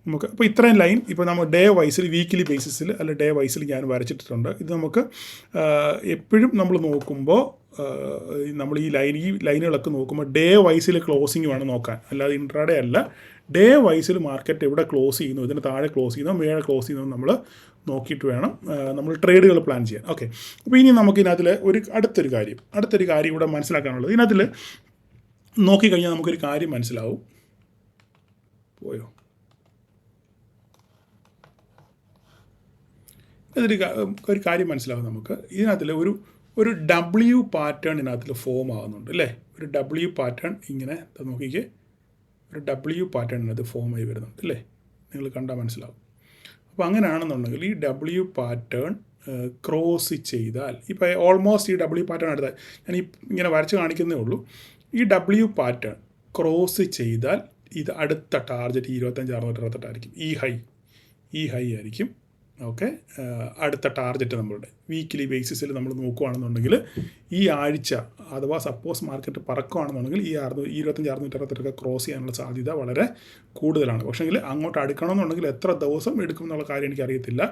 അപ്പോൾ ഇത്രയും ലൈൻ ഇപ്പോൾ നമ്മൾ ഡേ വൈസിൽ, വീക്കിലി ബേസിസിൽ അല്ല ഡേ വൈസിൽ ഞാൻ വരച്ചിട്ടുണ്ട്. ഇത് നമുക്ക് എപ്പോഴും നമ്മൾ നോക്കുമ്പോൾ നമ്മൾ ഈ ലൈനുകളൊക്കെ നോക്കുമ്പോൾ ഡേ വൈസിൽ ക്ലോസിങ് വേണം നോക്കാൻ, അല്ലാതെ ഇൻട്രാഡേ അല്ല. ഡേ വൈസിൽ മാർക്കറ്റ് എവിടെ ക്ലോസ് ചെയ്യുന്നു, ഇതിന് താഴെ ക്ലോസ് ചെയ്യുന്നോ മേലെ ക്ലോസ് ചെയ്യുന്നോ നമ്മൾ നോക്കിയിട്ട് വേണം നമ്മൾ ട്രേഡുകൾ പ്ലാൻ ചെയ്യാൻ. ഓക്കെ, അപ്പോൾ ഇനി നമുക്ക് ഇതിനകത്തിൽ അടുത്തൊരു കാര്യം ഇവിടെ മനസ്സിലാക്കാനുള്ളത്, ഇതിനകത്തിൽ നോക്കിക്കഴിഞ്ഞാൽ നമുക്കൊരു കാര്യം മനസ്സിലാവും. പോയോ? ഒരു കാര്യം മനസ്സിലാവും നമുക്ക്. ഇതിനകത്തിൽ ഒരു W പാറ്റേൺ ഇതിനകത്തിൽ ഫോം ആകുന്നുണ്ട് അല്ലേ? ഒരു W പാറ്റേൺ ഇങ്ങനെ നോക്കിക്കേ, ഒരു W പാറ്റേൺ ഇതിനകത്ത് ഫോം ആയി വരുന്നുണ്ട് അല്ലേ? നിങ്ങൾ കണ്ടാൽ മനസ്സിലാവും. അപ്പോൾ അങ്ങനെയാണെന്നുണ്ടെങ്കിൽ ഈ W പാറ്റേൺ ക്രോസ് ചെയ്താൽ, ഇപ്പോൾ ഓൾമോസ്റ്റ് ഈ W പാറ്റേൺ എടുത്താൽ ഞാൻ ഇങ്ങനെ വരച്ച് കാണിക്കുന്നേ ഉള്ളൂ. ഈ W പാറ്റേൺ ക്രോസ് ചെയ്താൽ ഇത് അടുത്ത ടാർഗറ്റ് 25,668 ആയിരിക്കും. ഈ ഹൈ ആയിരിക്കും ഓക്കെ, അടുത്ത ടാർഗറ്റ് നമ്മളുടെ വീക്കിലി ബേസിസിൽ നമ്മൾ നോക്കുകയാണെന്നുണ്ടെങ്കിൽ ഈ ആഴ്ച അഥവാ സപ്പോസ് മാർക്കറ്റ് പറക്കുകയാണെന്നുണ്ടെങ്കിൽ ഈ 25,668 ക്രോസ് ചെയ്യാനുള്ള സാധ്യത വളരെ കൂടുതലാണ്. പക്ഷേങ്കിൽ അങ്ങോട്ട് അടുക്കണമെന്നുണ്ടെങ്കിൽ എത്ര ദിവസം എടുക്കും എന്നുള്ള കാര്യം എനിക്കറിയത്തില്ല.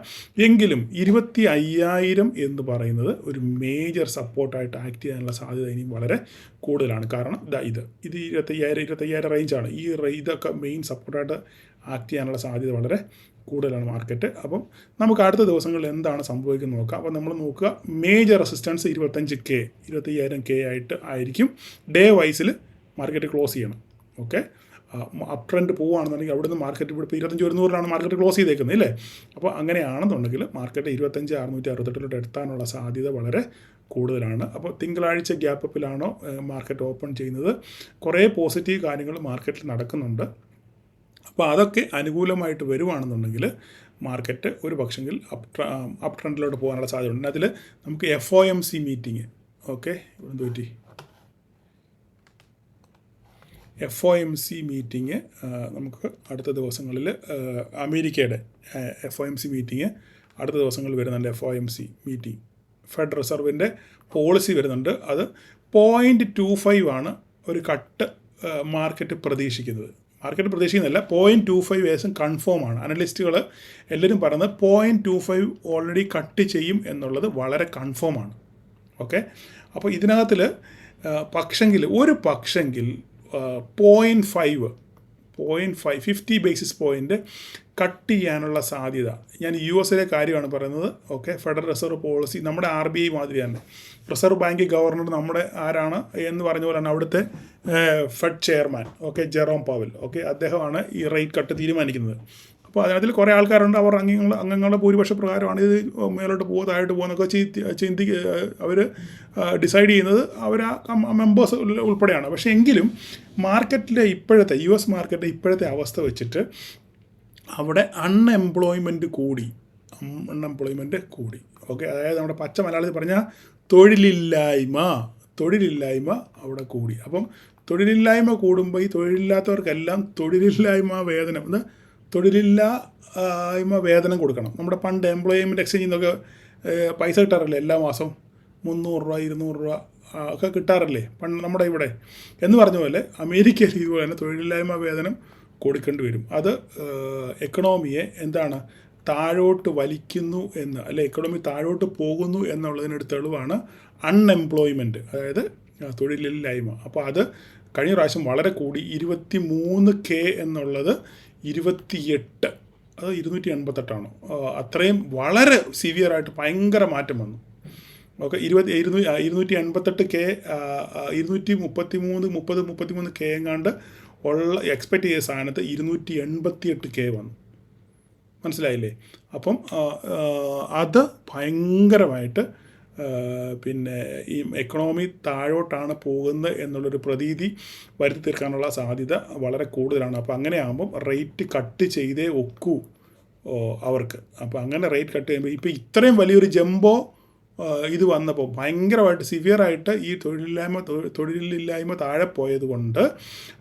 എങ്കിലും 25,000 എന്ന് പറയുന്നത് ഒരു മേജർ സപ്പോർട്ടായിട്ട് ആക്ട് ചെയ്യാനുള്ള സാധ്യത ഇനിയും വളരെ കൂടുതലാണ്. കാരണം ഇത് 25,000 റേഞ്ചാണ്. ഇതൊക്കെ മെയിൻ സപ്പോർട്ടായിട്ട് ആക്ട് ചെയ്യാനുള്ള സാധ്യത വളരെ കൂടുതലാണ് മാർക്കറ്റ്. അപ്പം നമുക്ക് അടുത്ത ദിവസങ്ങളിൽ എന്താണ് സംഭവിക്കുന്നത് നോക്കാം. അപ്പോൾ നമ്മൾ നോക്കുക, മേജർ റെസിസ്റ്റൻസ് 25,000 ആയിട്ട് ആയിരിക്കും ഡേ വൈസിൽ മാർക്കറ്റ് ക്ലോസ് ചെയ്യണം. ഓക്കെ, അപ് ട്രെൻഡ് പോവുകയാണെന്നുണ്ടെങ്കിൽ അവിടുന്ന് മാർക്കറ്റ് ഇവിടെ ഇപ്പോൾ 25,100 മാർക്കറ്റ് ക്ലോസ് ചെയ്തേക്കുന്നത് അല്ലേ. അപ്പോൾ അങ്ങനെയാണെന്നുണ്ടെങ്കിൽ മാർക്കറ്റ് 25,668 എത്താനുള്ള സാധ്യത വളരെ കൂടുതലാണ്. അപ്പോൾ തിങ്കളാഴ്ച ഗ്യാപ്പ് അപ്പിലാണോ മാർക്കറ്റ് ഓപ്പൺ ചെയ്യുന്നത്, കുറേ പോസിറ്റീവ് കാര്യങ്ങൾ മാർക്കറ്റിൽ നടക്കുന്നുണ്ട്. അപ്പോൾ അതൊക്കെ അനുകൂലമായിട്ട് വരുവാണെന്നുണ്ടെങ്കിൽ മാർക്കറ്റ് ഒരു പക്ഷെങ്കിൽ അപ് ട്രെൻഡിലോട്ട് പോകാനുള്ള സാധ്യതയുണ്ട്. അതിൽ നമുക്ക് FOMC മീറ്റിംഗ്, ഓക്കെ, ഇവിടെ പറ്റി FOMC മീറ്റിംഗ് നമുക്ക് അടുത്ത ദിവസങ്ങളിൽ അമേരിക്കയുടെ FOMC മീറ്റിംഗ് അടുത്ത ദിവസങ്ങളിൽ വരുന്നുണ്ട്. FOMC മീറ്റിംഗ് ഫെഡ് റിസർവിൻ്റെ പോളിസി വരുന്നുണ്ട്. അത് 0.25 ആണ് ഒരു കട്ട് മാർക്കറ്റ് പ്രതീക്ഷിക്കുന്നത്. 0.25 കൺഫേം ആണ്. അനലിസ്റ്റുകൾ എല്ലാവരും പറയുന്നത് 0.25 ഓൾറെഡി കട്ട് ചെയ്യും എന്നുള്ളത് വളരെ കൺഫേം ആണ്. ഓക്കെ, അപ്പോൾ ഇതിനകത്തിൽ ഒരു പക്ഷെങ്കിൽ 0.5 50 ബേസിസ് പോയിൻ്റ് കട്ട് ചെയ്യാനുള്ള സാധ്യത. ഞാൻ US കാര്യമാണ് പറയുന്നത്. ഓക്കെ, ഫെഡറൽ റിസർവ് പോളിസി നമ്മുടെ RBI മാതിരിയാണ്. റിസർവ് ബാങ്ക് ഗവർണർ നമ്മുടെ ആരാണ് എന്ന് പറഞ്ഞ പോലെയാണ് അവിടുത്തെ Fed chairman, okay, Jerome Powell. Okay, അദ്ദേഹമാണ് ഈ റേറ്റ് കട്ട് തീരുമാനിക്കുന്നത്. അപ്പോൾ അതിനകത്തിൽ കുറേ ആൾക്കാരുണ്ട്. അവർ അംഗങ്ങളുടെ ഭൂരിപക്ഷ പ്രകാരമാണ് ഇത് മേലോട്ട് താഴോട്ട് പോകുന്നൊക്കെ അവർ ഡിസൈഡ് ചെയ്യുന്നത്. അവർ മെമ്പേഴ്സ് ഉൾപ്പെടെയാണ്. പക്ഷേ എങ്കിലും മാർക്കറ്റിലെ US മാർക്കറ്റിലെ ഇപ്പോഴത്തെ അവസ്ഥ വെച്ചിട്ട് അവിടെ അൺഎംപ്ലോയ്മെൻറ്റ് കൂടി. ഓക്കെ, അതായത് നമ്മുടെ പച്ച മലയാളത്തിൽ പറഞ്ഞാൽ തൊഴിലില്ലായ്മ അവിടെ കൂടി. അപ്പം തൊഴിലില്ലായ്മ കൂടുമ്പോൾ ഈ തൊഴിലില്ലാത്തവർക്കെല്ലാം തൊഴിലില്ലായ്മ വേതനം കൊടുക്കണം. നമ്മുടെ പണ്ട് എംപ്ലോയ്മെൻറ്റ് എക്സ്ചേഞ്ചിൽ നിന്നൊക്കെ പൈസ കിട്ടാറില്ലേ, എല്ലാ മാസം 300 രൂപ 200 രൂപ ഒക്കെ കിട്ടാറില്ലേ പണ്ട് നമ്മുടെ ഇവിടെ എന്ന് പറഞ്ഞ പോലെ അമേരിക്കയിൽ ഇതുപോലെ തന്നെ തൊഴിലില്ലായ്മ വേതനം കൊടുക്കേണ്ടി വരും. അത് എക്കണോമിയെ താഴോട്ട് വലിക്കുന്നു എന്ന്, അല്ലെ എക്കണോമി താഴോട്ട് പോകുന്നു എന്നുള്ളതിനൊരു തെളിവാണ് അൺഎംപ്ലോയ്മെൻറ്റ്, അതായത് തൊഴിലില്ലായ്മ. അപ്പോൾ അത് കഴിഞ്ഞ പ്രാവശ്യം വളരെ കൂടി. 23K എന്നുള്ളത് 28, അത് 288 അത്രയും വളരെ സിവിയറായിട്ട് ഭയങ്കര മാറ്റം വന്നു. ഓക്കെ, 288K 233 എങ്ങാണ്ട് ഉള്ള എക്സ്പെക്റ്റ് ചെയ്ത സ്ഥാനത്ത് 288K വന്നു. മനസ്സിലായില്ലേ? അപ്പം അത് ഭയങ്കരമായിട്ട് പിന്നെ ഈ എക്കണോമി താഴോട്ടാണ് പോകുന്നത് എന്നുള്ളൊരു പ്രതീതി വരുത്തി തീർക്കാനുള്ള സാധ്യത വളരെ കൂടുതലാണ്. അപ്പോൾ അങ്ങനെ ആകുമ്പം റേറ്റ് കട്ട് ചെയ്തേ ഒക്കൂ അവർക്ക്. അപ്പോൾ അങ്ങനെ റേറ്റ് കട്ട് ചെയ്യുമ്പോൾ ഇപ്പോൾ ഇത്രയും വലിയൊരു ജംബോ ഇത് വന്നപ്പോൾ ഭയങ്കരമായിട്ട് സിവിയറായിട്ട് ഈ തൊഴിലില്ലായ്മ താഴെ പോയത് കൊണ്ട്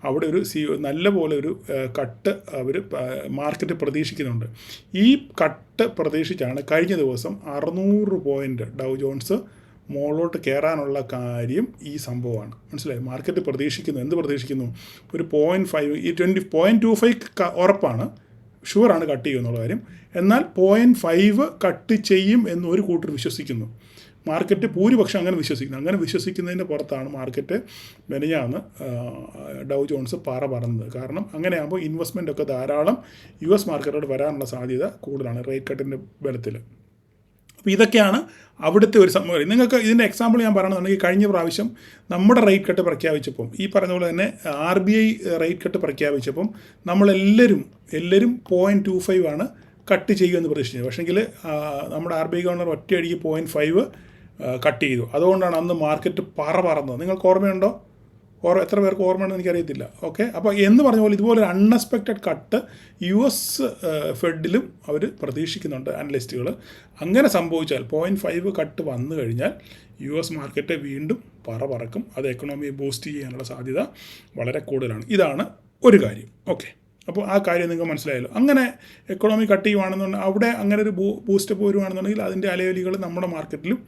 അവിടെ ഒരു നല്ല പോലെ ഒരു കട്ട് അവർ മാർക്കറ്റ് പ്രതീക്ഷിക്കുന്നുണ്ട്. ഈ കട്ട് പ്രതീക്ഷിച്ചാണ് കഴിഞ്ഞ ദിവസം 600 പോയിൻ്റ് ഡൗ ജോൺസ് മുകളിലോട്ട് കയറാനുള്ള കാര്യം ഈ സംഭവമാണ്. മനസ്സിലായി? മാർക്കറ്റ് എന്ത് പ്രതീക്ഷിക്കുന്നു? ഒരു 0.25 ഉറപ്പാണ്, ഷുവറാണ് കട്ട് ചെയ്യുമെന്നുള്ള കാര്യം. എന്നാൽ 0.5 കട്ട് ചെയ്യും എന്ന് ഒരു കൂട്ടർ വിശ്വസിക്കുന്നു. മാർക്കറ്റ് ഭൂരിപക്ഷം അങ്ങനെ വിശ്വസിക്കുന്നതിൻ്റെ പുറത്താണ് മാർക്കറ്റ് മെനഞ്ഞാന്ന് ഡൗ ജോൺസ് പറന്നത്. കാരണം അങ്ങനെയാകുമ്പോൾ ഇൻവെസ്റ്റ്മെൻ്റ് ഒക്കെ ധാരാളം US മാർക്കറ്റിലോട്ട് വരാനുള്ള സാധ്യത കൂടുതലാണ് റേറ്റ് കട്ടിൻ്റെ ബലത്തിൽ. അപ്പോൾ ഇതൊക്കെയാണ് അവിടുത്തെ ഒരു സംഭവം. നിങ്ങൾക്ക് ഇതിൻ്റെ എക്സാമ്പിൾ ഞാൻ പറയണമെന്നുണ്ടെങ്കിൽ കഴിഞ്ഞ പ്രാവശ്യം നമ്മുടെ റേറ്റ് കട്ട് പ്രഖ്യാപിച്ചപ്പം ഈ പറഞ്ഞ പോലെ തന്നെ RBI റേറ്റ് കട്ട് പ്രഖ്യാപിച്ചപ്പം നമ്മളെല്ലാവരും 0.25 ആണ് കട്ട് ചെയ്യുമെന്ന് പ്രതീക്ഷിച്ചത്. പക്ഷേങ്കിൽ നമ്മുടെ RBI ഗവർണർ ഒറ്റയടിക്ക് 0.5 കട്ട് ചെയ്തു. അതുകൊണ്ടാണ് അന്ന് മാർക്കറ്റ് പറന്നത്. നിങ്ങൾക്ക് ഓർമ്മയുണ്ടോ? എത്ര പേർക്ക് ഓർമ്മയുണ്ടെന്ന് എനിക്കറിയത്തില്ല. ഓക്കെ, അപ്പോൾ എന്ന് പറഞ്ഞ പോലെ ഇതുപോലെ അൺഎക്സ്പെക്റ്റഡ് കട്ട് US ഫെഡിലും അവർ പ്രതീക്ഷിക്കുന്നുണ്ട് അനലിസ്റ്റുകൾ. അങ്ങനെ സംഭവിച്ചാൽ 0.5 കട്ട് വന്നു കഴിഞ്ഞാൽ US മാർക്കറ്റ് വീണ്ടും പറക്കും. അത് എക്കണോമിയെ ബൂസ്റ്റ് ചെയ്യാനുള്ള സാധ്യത വളരെ കൂടുതലാണ്. ഇതാണ് ഒരു കാര്യം. ഓക്കെ. അപ്പോൾ ആ കാര്യം നിങ്ങൾക്ക് മനസ്സിലായല്ലോ. അങ്ങനെ എക്കണോമി കട്ട് ചെയ്യുവാണെന്നുണ്ടെങ്കിൽ അവിടെ അങ്ങനെ ഒരു ബൂസ്റ്റപ്പ് വരുവാണെന്നുണ്ടെങ്കിൽ അതിൻ്റെ അലയൊലികൾ നമ്മുടെ മാർക്കറ്റിലും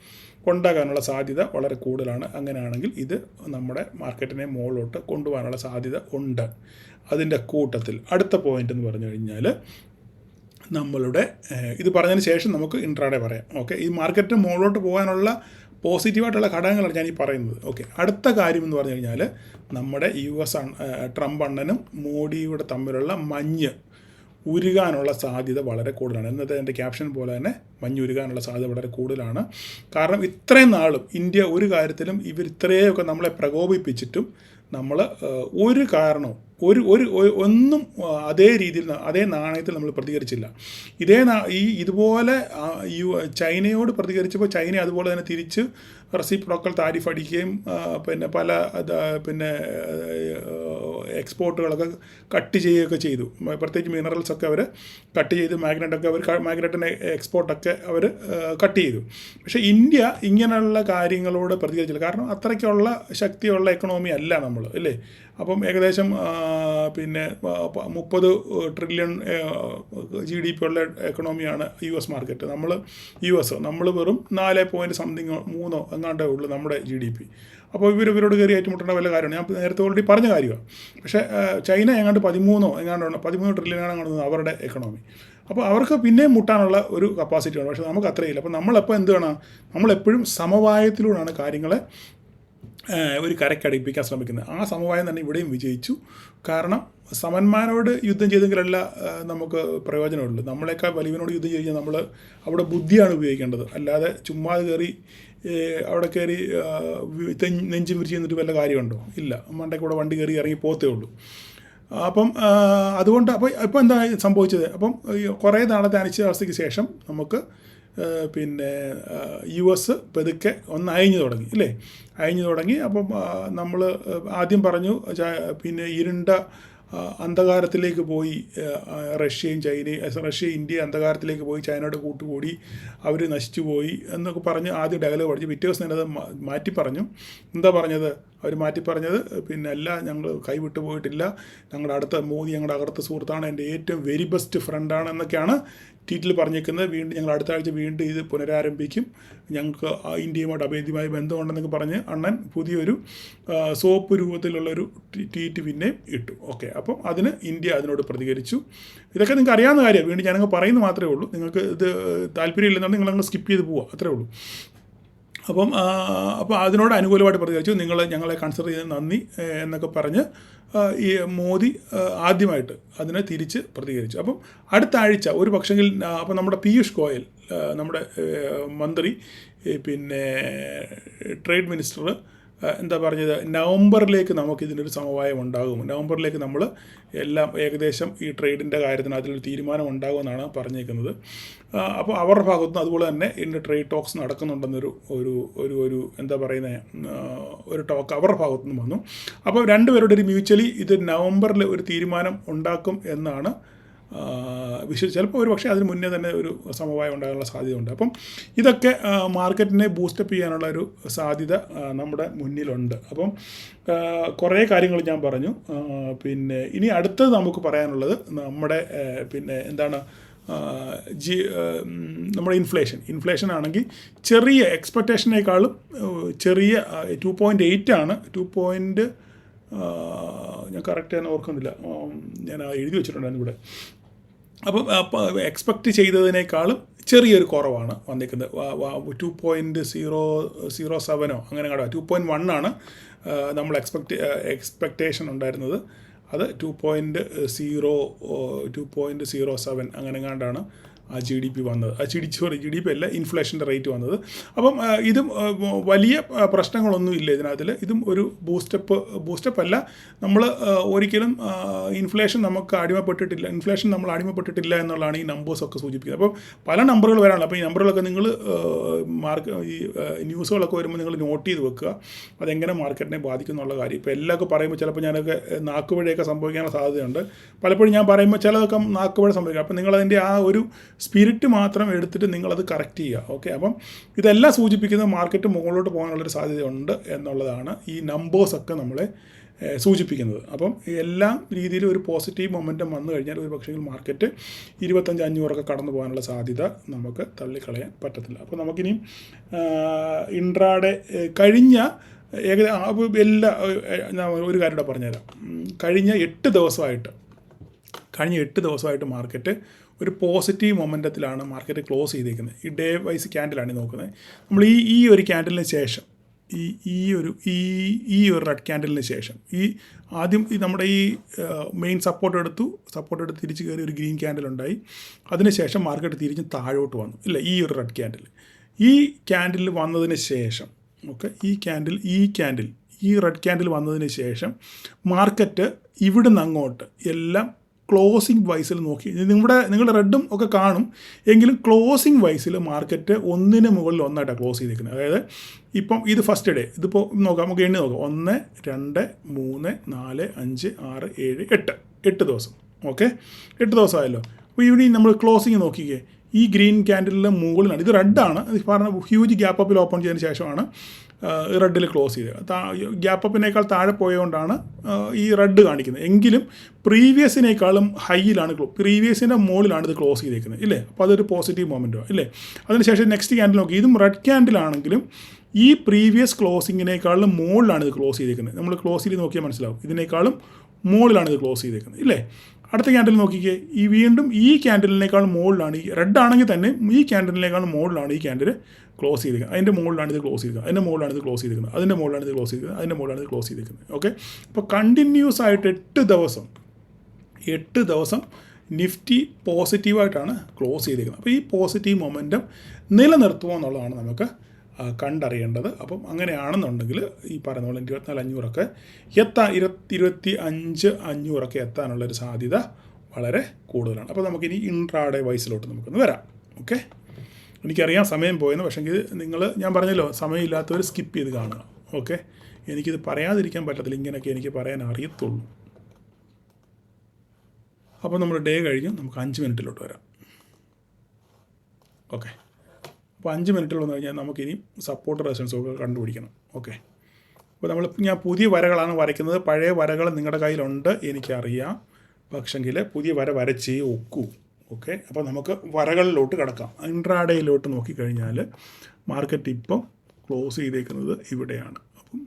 ഉണ്ടാകാനുള്ള സാധ്യത വളരെ കൂടുതലാണ്. അങ്ങനെയാണെങ്കിൽ ഇത് നമ്മുടെ മാർക്കറ്റിനെ മുകളിലോട്ട് കൊണ്ടുപോകാനുള്ള സാധ്യത ഉണ്ട്. അതിൻ്റെ കൂട്ടത്തിൽ അടുത്ത പോയിൻ്റ് എന്ന് പറഞ്ഞു കഴിഞ്ഞാൽ നമ്മളുടെ ഇത് പറഞ്ഞതിന് ശേഷം നമുക്ക് ഇൻട്രാഡേ പറയാം. ഓക്കെ, ഈ മാർക്കറ്റ് മുകളിലോട്ട് പോകാനുള്ള പോസിറ്റീവായിട്ടുള്ള ഘടകങ്ങളാണ് ഞാനീ പറയുന്നത്. ഓക്കെ, അടുത്ത കാര്യം എന്ന് പറഞ്ഞു കഴിഞ്ഞാൽ നമ്മുടെ ട്രംപ് അണ്ണനും മോഡിയുടെ തമ്മിലുള്ള മഞ്ഞ് ഉരുകാനുള്ള സാധ്യത വളരെ കൂടുതലാണ്. ഇന്നത്തെ എൻ്റെ ക്യാപ്ഷൻ പോലെ തന്നെ മഞ്ഞുരുകാനുള്ള സാധ്യത വളരെ കൂടുതലാണ്. കാരണം ഇത്രയും നാളും ഇന്ത്യ ഒരു കാര്യത്തിലും ഇത്രയൊക്കെ നമ്മളെ പ്രകോപിപ്പിച്ചിട്ടും നമ്മൾ ഒരു കാരണവും ഒന്നും അതേ രീതിയിൽ അതേ നാണയത്തിൽ നമ്മൾ പ്രതികരിച്ചില്ല. ഇതുപോലെ ചൈനയോട് പ്രതികരിച്ചപ്പോൾ ചൈന അതുപോലെ തന്നെ തിരിച്ച് റെസിപ്രോക്കൽ താരിഫ് അടിക്കുകയും പിന്നെ എക്സ്പോർട്ടുകളൊക്കെ കട്ട് ചെയ്യുകയൊക്കെ ചെയ്തു. പ്രത്യേകിച്ച് മിനറൽസൊക്കെ അവർ കട്ട് ചെയ്ത് മാഗ്നറ്റിൻ്റെ എക്സ്പോർട്ടൊക്കെ അവർ കട്ട് ചെയ്തു. പക്ഷേ ഇന്ത്യ ഇങ്ങനെയുള്ള കാര്യങ്ങളോട് പ്രതികരിച്ചില്ല. കാരണം അത്രയ്ക്കുള്ള ശക്തിയുള്ള എക്കണോമി അല്ല നമ്മൾ, അല്ലേ? അപ്പം ഏകദേശം 30 ട്രില്യൺ GDP ഉള്ള എക്കണോമിയാണ് US മാർക്കറ്റ്. നമ്മൾ വെറും 4.3 എങ്ങാണ്ടേ ഉള്ളൂ നമ്മുടെ GDP. അപ്പോൾ ഇവരോട് കയറി ഏറ്റുമുട്ടേണ്ട വല്ല കാര്യമാണ്. ഞാൻ നേരത്തെ ഓൾറെഡി പറഞ്ഞ കാര്യമാണ്. പക്ഷേ ചൈന എങ്ങാണ്ട് 13 ട്രില്യനാണ് കാണുന്നത് അവരുടെ എക്കണോമി. അപ്പോൾ അവർക്ക് പിന്നെയും മുട്ടാനുള്ള ഒരു കപ്പാസിറ്റി ഉണ്ട്. പക്ഷേ നമുക്ക് അത്രയില്ല. അപ്പോൾ നമ്മളെപ്പോൾ എന്ത് വേണം, നമ്മളെപ്പോഴും സമവായത്തിലൂടെയാണ് കാര്യങ്ങളെ ഒരു കരക്കടിപ്പിക്കാൻ ശ്രമിക്കുന്നത്. ആ സമവായം തന്നെ ഇവിടെയും വിജയിച്ചു. കാരണം സമന്മാരോട് യുദ്ധം ചെയ്തെങ്കിലല്ല നമുക്ക് പ്രയോജനമുള്ളൂ. നമ്മളെക്കാൾ വലിയവനോട് യുദ്ധം ചെയ്ത് നമ്മൾ അവിടെ ബുദ്ധിയാണ് ഉപയോഗിക്കേണ്ടത്. അല്ലാതെ ചുമ്മാ അവിടെ കയറി നെഞ്ചും വിരിച്ച് നിന്നിട്ട് വല്ല കാര്യമുണ്ടോ? ഇല്ല. മണ്ടയ്ക്കൂടെ വണ്ടി കയറി ഇറങ്ങി പോത്തേ ഉള്ളൂ. അപ്പം അതുകൊണ്ട് ഇപ്പോൾ എന്താ സംഭവിച്ചത്? അപ്പം കുറേ നാളത്തെ അനിശ്ചിതാവസ്ഥയ്ക്ക് ശേഷം നമുക്ക് US പതുക്കെ ഒന്ന് അയഞ്ഞു തുടങ്ങി, അല്ലേ? അയഞ്ഞു തുടങ്ങി. അപ്പം നമ്മൾ ആദ്യം പറഞ്ഞു ഇരുണ്ട അന്ധകാരത്തിലേക്ക് പോയി റഷ്യ ഇന്ത്യ അന്ധകാരത്തിലേക്ക് പോയി, ചൈനയുടെ കൂട്ടുകൂടി അവർ നശിച്ചു പോയി എന്നൊക്കെ പറഞ്ഞ് ആദ്യം ഡയലോഗ് പഠിച്ചു. പിറ്റേ ദിവസം തന്നെ അത് മാറ്റി പറഞ്ഞു. എന്താ പറഞ്ഞത്? അവർ മാറ്റി പറഞ്ഞത് അല്ല, ഞങ്ങൾ കൈവിട്ടു പോയിട്ടില്ല, മോദി ഞങ്ങളുടെ അടുത്ത സുഹൃത്താണ്, എൻ്റെ ഏറ്റവും വെരി ബെസ്റ്റ് ഫ്രണ്ടാണ് എന്നൊക്കെയാണ് ട്വീറ്റിൽ പറഞ്ഞേക്കുന്നത്. വീണ്ടും ഞങ്ങൾ അടുത്ത ആഴ്ച വീണ്ടും ഇത് പുനരാരംഭിക്കും, ഞങ്ങൾക്ക് ഇന്ത്യയുമായിട്ട് അഭേദ്യമായ ബന്ധമുണ്ടെന്നൊക്കെ പറഞ്ഞ് അണ്ണൻ പുതിയൊരു സോപ്പ് രൂപത്തിലുള്ളൊരു ട്വീറ്റ് പിന്നെയും ഇട്ടു. ഓക്കെ, അപ്പം ഇന്ത്യ അതിനോട് പ്രതികരിച്ചു. ഇതൊക്കെ നിങ്ങൾക്ക് അറിയാവുന്ന കാര്യമാണ്. വീണ്ടും ഞാനങ്ങ് പറയുന്നത് മാത്രമേ ഉള്ളൂ. നിങ്ങൾക്ക് ഇത് താല്പര്യമില്ലെന്നുണ്ടെങ്കിൽ നിങ്ങളങ്ങ് സ്കിപ്പ് ചെയ്ത് പോവുക, അത്രേ ഉള്ളൂ. അപ്പോൾ അതിനോട് അനുകൂലമായിട്ട് പ്രതികരിച്ചു. ഞങ്ങളെ കൺസിഡർ ചെയ്ത് നന്ദി എന്നൊക്കെ പറഞ്ഞ് ഈ മോദി ആദ്യമായിട്ട് അതിനെ തിരിച്ച് പ്രതികരിച്ചു. അപ്പം അടുത്ത ആഴ്ച ഒരു പക്ഷെങ്കിൽ അപ്പം നമ്മുടെ പീയൂഷ് ഗോയൽ, നമ്മുടെ മന്ത്രി, ട്രേഡ് മിനിസ്റ്റർ എന്താ പറഞ്ഞത്, നവംബറിലേക്ക് നമുക്കിതിനൊരു സമവായം ഉണ്ടാകും, നവംബറിലേക്ക് നമ്മൾ എല്ലാം ഏകദേശം ഈ ട്രേഡിൻ്റെ കാര്യത്തിന് അതിലൊരു തീരുമാനം ഉണ്ടാകുമെന്നാണ് പറഞ്ഞേക്കുന്നത്. അപ്പോൾ അവരുടെ ഭാഗത്തുനിന്ന് അതുപോലെ തന്നെ ഇതിൻ്റെ ട്രേഡ് ടോക്സ് നടക്കുന്നുണ്ടെന്നൊരു ഒരു എന്താ പറയുന്നത് ഒരു ടോക്ക് അവരുടെ ഭാഗത്തുനിന്ന് വന്നു. അപ്പോൾ രണ്ടുപേരുടെ ഒരു മ്യൂച്വലി ഇത് നവംബറിൽ ഒരു തീരുമാനം ഉണ്ടാക്കും എന്നാണ് ചിലപ്പോൾ ഒരു പക്ഷേ അതിന് മുന്നേ തന്നെ ഒരു സമവായം ഉണ്ടാകാനുള്ള സാധ്യതയുണ്ട്. അപ്പം ഇതൊക്കെ മാർക്കറ്റിനെ ബൂസ്റ്റപ്പ് ചെയ്യാനുള്ള ഒരു സാധ്യത നമ്മുടെ മുന്നിലുണ്ട്. അപ്പം കുറേ കാര്യങ്ങൾ ഞാൻ പറഞ്ഞു. ഇനി അടുത്തത് നമുക്ക് പറയാനുള്ളത് നമ്മുടെ എന്താണ് നമ്മുടെ ഇൻഫ്ലേഷൻ ആണെങ്കിൽ ചെറിയ എക്സ്പെക്റ്റേഷനേക്കാളും ചെറിയ 2.8 ആണ്. ഞാൻ കറക്റ്റ് ഞാൻ ഓർക്കുന്നില്ല, ഞാൻ എഴുതി വെച്ചിട്ടുണ്ടായിരുന്നു ഇവിടെ. അപ്പം എക്സ്പെക്റ്റ് ചെയ്തതിനേക്കാളും ചെറിയൊരു കുറവാണ് വന്നിരിക്കുന്നത്. 2.007 അങ്ങനെ കട 2.1 ആണ് നമ്മൾ എക്സ്പെക്റ്റേഷൻ ഉണ്ടായിരുന്നത്. അത് 2.07 അങ്ങനെ കണ്ടാണ് ആ GDP വന്നത്. GDP അല്ല, ഇൻഫ്ലേഷൻ്റെ റേറ്റ് വന്നത്. അപ്പം ഇതും വലിയ പ്രശ്നങ്ങളൊന്നും ഇല്ല ഇതിനകത്തിൽ. ഇതും ഒരു ബൂസ്റ്റപ്പ് അല്ല. നമ്മൾ ഒരിക്കലും ഇൻഫ്ലേഷൻ നമ്മൾ അടിമപ്പെട്ടിട്ടില്ല എന്നുള്ളതാണ് ഈ നമ്പേഴ്സൊക്കെ സൂചിപ്പിക്കുന്നത്. അപ്പോൾ പല നമ്പറുകൾ വരാനുള്ളത്. അപ്പോൾ ഈ നമ്പറുകളൊക്കെ നിങ്ങൾ ഈ ന്യൂസുകളൊക്കെ വരുമ്പോൾ നിങ്ങൾ നോട്ട് ചെയ്ത് വെക്കുക, അതെങ്ങനെ മാർക്കറ്റിനെ ബാധിക്കും എന്നുള്ള കാര്യം. ഇപ്പോൾ എല്ലാമൊക്കെ പറയുമ്പോൾ ചിലപ്പോൾ ഞാനൊക്കെ നാക്കുവഴിയൊക്കെ സംഭവിക്കാനുള്ള സാധ്യതയുണ്ട്. പലപ്പോഴും ഞാൻ പറയുമ്പോൾ ചിലതൊക്കെ നാക്കുവഴി സംഭവിക്കും. അപ്പോൾ നിങ്ങളതിൻ്റെ ആ ഒരു സ്പിരിറ്റ് മാത്രം എടുത്തിട്ട് നിങ്ങളത് കറക്റ്റ് ചെയ്യുക. ഓക്കെ, അപ്പം ഇതെല്ലാം സൂചിപ്പിക്കുന്നത് മാർക്കറ്റ് മുകളിലോട്ട് പോകാനുള്ളൊരു സാധ്യതയുണ്ട് എന്നുള്ളതാണ് ഈ നമ്പേഴ്സൊക്കെ നമ്മളെ സൂചിപ്പിക്കുന്നത്. അപ്പം എല്ലാ രീതിയിലും ഒരു പോസിറ്റീവ് മൊമെൻറ്റം വന്നു കഴിഞ്ഞാൽ ഒരു പക്ഷേ മാർക്കറ്റ് 25,500 കടന്നു പോകാനുള്ള സാധ്യത നമുക്ക് തള്ളിക്കളയാൻ പറ്റത്തില്ല. അപ്പോൾ നമുക്കിനിയും ഇൻട്രാഡേ കഴിഞ്ഞ ഞാൻ ഒരു കാര്യം കൂടെ പറഞ്ഞുതരാം. കഴിഞ്ഞ 8 ദിവസമായിട്ട് മാർക്കറ്റ് ഒരു പോസിറ്റീവ് മൊമെൻറ്റത്തിലാണ് മാർക്കറ്റ് ക്ലോസ് ചെയ്തേക്കുന്നത്. ഈ ഡേ വൈസ് ക്യാൻഡിലാണ് നോക്കുന്നത്. നമ്മൾ ഈ ഒരു ക്യാൻഡിലിന് ശേഷം ഈ ഒരു റെഡ് ക്യാൻഡലിന് ശേഷം ആദ്യം നമ്മുടെ മെയിൻ സപ്പോർട്ട് എടുത്ത് തിരിച്ച് കയറി ഒരു ഗ്രീൻ ക്യാൻഡിൽ ഉണ്ടായി. അതിനുശേഷം മാർക്കറ്റ് തിരിഞ്ഞ് താഴോട്ട് വന്നു ഇല്ല, ഈ ഒരു റെഡ് ക്യാൻഡിൽ ഈ ക്യാൻഡിൽ വന്നതിന് ശേഷം ഓക്കെ, ഈ റെഡ് ക്യാൻഡിൽ വന്നതിന് ശേഷം മാർക്കറ്റ് ഇവിടുന്ന് അങ്ങോട്ട് എല്ലാം ക്ലോസിംഗ് വൈസിൽ നോക്കി നിങ്ങളുടെ റെഡും ഒക്കെ കാണും. എങ്കിലും ക്ലോസിംഗ് വൈസിൽ മാർക്കറ്റ് ഒന്നിന് മുകളിൽ ഒന്നായിട്ടാണ് ക്ലോസ് ചെയ്തിരിക്കുന്നത്. അതായത് ഇപ്പം ഇത് ഫസ്റ്റ് ഡേ, ഇതിപ്പോൾ നോക്കാം, നമുക്ക് എണ്ണി നോക്കാം. 1, 2, 3, 4, 5, 6, 7, 8 ദിവസം. ഓക്കെ, 8 ദിവസമായല്ലോ. അപ്പോൾ ഇവിടെ നമ്മൾ ക്ലോസിങ് നോക്കിക്കേ, ഈ ഗ്രീൻ ക്യാൻഡിലിൻ്റെ മുകളിലാണ്, ഇത് റെഡാണ്, പറഞ്ഞ ഹ്യൂജ് ഗ്യാപ്പ് അപ്പിൽ ഓപ്പൺ ചെയ്തതിന് ശേഷമാണ് റെഡിൽ ക്ലോസ് ചെയ്തത്. ഗ്യാപ്പ് അപ്പിനേക്കാൾ താഴെ പോയതുകൊണ്ടാണ് ഈ റെഡ് കാണിക്കുന്നത്. എങ്കിലും പ്രീവിയസിനേക്കാളും ഹൈയിലാണ് പ്രീവിയസിൻ്റെ മുകളിലാണ് ഇത് ക്ലോസ് ചെയ്തേക്കുന്നത് ഇല്ലേ. അപ്പോൾ അതൊരു പോസിറ്റീവ് മൊമെൻറ്റോ ഇല്ലേ. അതിനുശേഷം നെക്സ്റ്റ് ക്യാൻഡിൽ നോക്കി, ഇതും റെഡ് ക്യാൻഡിലാണെങ്കിലും ഈ പ്രീവിയസ് ക്ലോസിങ്ങിനേക്കാളും മുകളിലാണ് ഇത് ക്ലോസ് ചെയ്തേക്കുന്നത്. നമ്മൾ ക്ലോസ് ചെയ്ത് നോക്കിയാൽ മനസ്സിലാവും, ഇതിനേക്കാളും മുകളിലാണ് ഇത് ക്ലോസ് ചെയ്തേക്കുന്നത് ഇല്ലേ. അടുത്ത ക്യാൻഡിൽ നോക്കിക്കേ, വീണ്ടും ഈ ക്യാൻഡിലിനേക്കാളും മുകളിലാണ്, ഈ റെഡ് ആണെങ്കിൽ തന്നെ ഈ ക്യാൻഡിലിനേക്കാളും മുകളിലാണ് ഈ ക്യാൻഡിൽ ക്ലോസ് ചെയ്തിരിക്കുന്നത്. അതിൻ്റെ മുകളിലാണ് ഇത് ക്ലോസ് ചെയ്തിരിക്കുന്നത്, അതിൻ്റെ മുകളിലാണ് ഇത് ക്ലോസ് ചെയ്തിരിക്കുന്നത്, അതിൻ്റെ മുകളിലാണ് ഇത് ക്ലോസ് ചെയ്തിരിക്കുന്നത്, അതിൻ്റെ മുകളിലാണ് ഇത് ക്ലോസ് ചെയ്തിരിക്കുന്നത്. ഓക്കെ, അപ്പോൾ കണ്ടിന്യൂസ് ആയിട്ട് 8 ദിവസം നിഫ്റ്റി പോസിറ്റീവായിട്ടാണ് ക്ലോസ് ചെയ്തിരിക്കുന്നത്. അപ്പോൾ ഈ പോസിറ്റീവ് മൊമെൻറ്റം നിലനിർത്തുമോ എന്നുള്ളതാണ് നമുക്ക് കണ്ടറിയേണ്ടത്. അപ്പം അങ്ങനെയാണെന്നുണ്ടെങ്കിൽ ഈ പറയുന്ന പോലെ 24,500 എത്താൻ 25,500 എത്താനുള്ളൊരു സാധ്യത വളരെ കൂടുതലാണ്. അപ്പോൾ നമുക്കിനി ഇൻട്രാഡേ വൈസിലോട്ട് നമുക്കൊന്ന് വരാം. ഓക്കെ, എനിക്കറിയാം സമയം പോയെന്ന്, പക്ഷേങ്കിൽ ഞാൻ പറഞ്ഞല്ലോ സമയമില്ലാത്തവർ സ്കിപ്പ് ചെയ്ത് കാണുക. ഓക്കെ, എനിക്കിത് പറയാതിരിക്കാൻ പറ്റത്തില്ല, ഇങ്ങനെയൊക്കെ എനിക്ക് പറയാൻ അറിയത്തുള്ളൂ. അപ്പോൾ നമ്മൾ ഡേ കഴിഞ്ഞ് നമുക്ക് 5 മിനിറ്റിലോട്ട് വരാം. ഓക്കെ, അപ്പോൾ 5 മിനിറ്റിൽ വന്നു കഴിഞ്ഞാൽ നമുക്കിനി സപ്പോർട്ട് റെസിസ്റ്റൻസൊക്കെ കണ്ടുപിടിക്കണം. ഓക്കെ, അപ്പോൾ ഞാൻ പുതിയ വരകളാണ് വരയ്ക്കുന്നത്. പഴയ വരകൾ നിങ്ങളുടെ കയ്യിലുണ്ട് എനിക്കറിയാം, പക്ഷെങ്കിൽ പുതിയ വര വരച്ചേ ഒക്കൂ. ഓക്കെ, അപ്പോൾ നമുക്ക് വരകളിലോട്ട് കിടക്കാം. ഇൻട്രാഡേയിലോട്ട് നോക്കിക്കഴിഞ്ഞാൽ മാർക്കറ്റ് ഇപ്പം ക്ലോസ് ചെയ്തേക്കുന്നത് ഇവിടെയാണ്. അപ്പം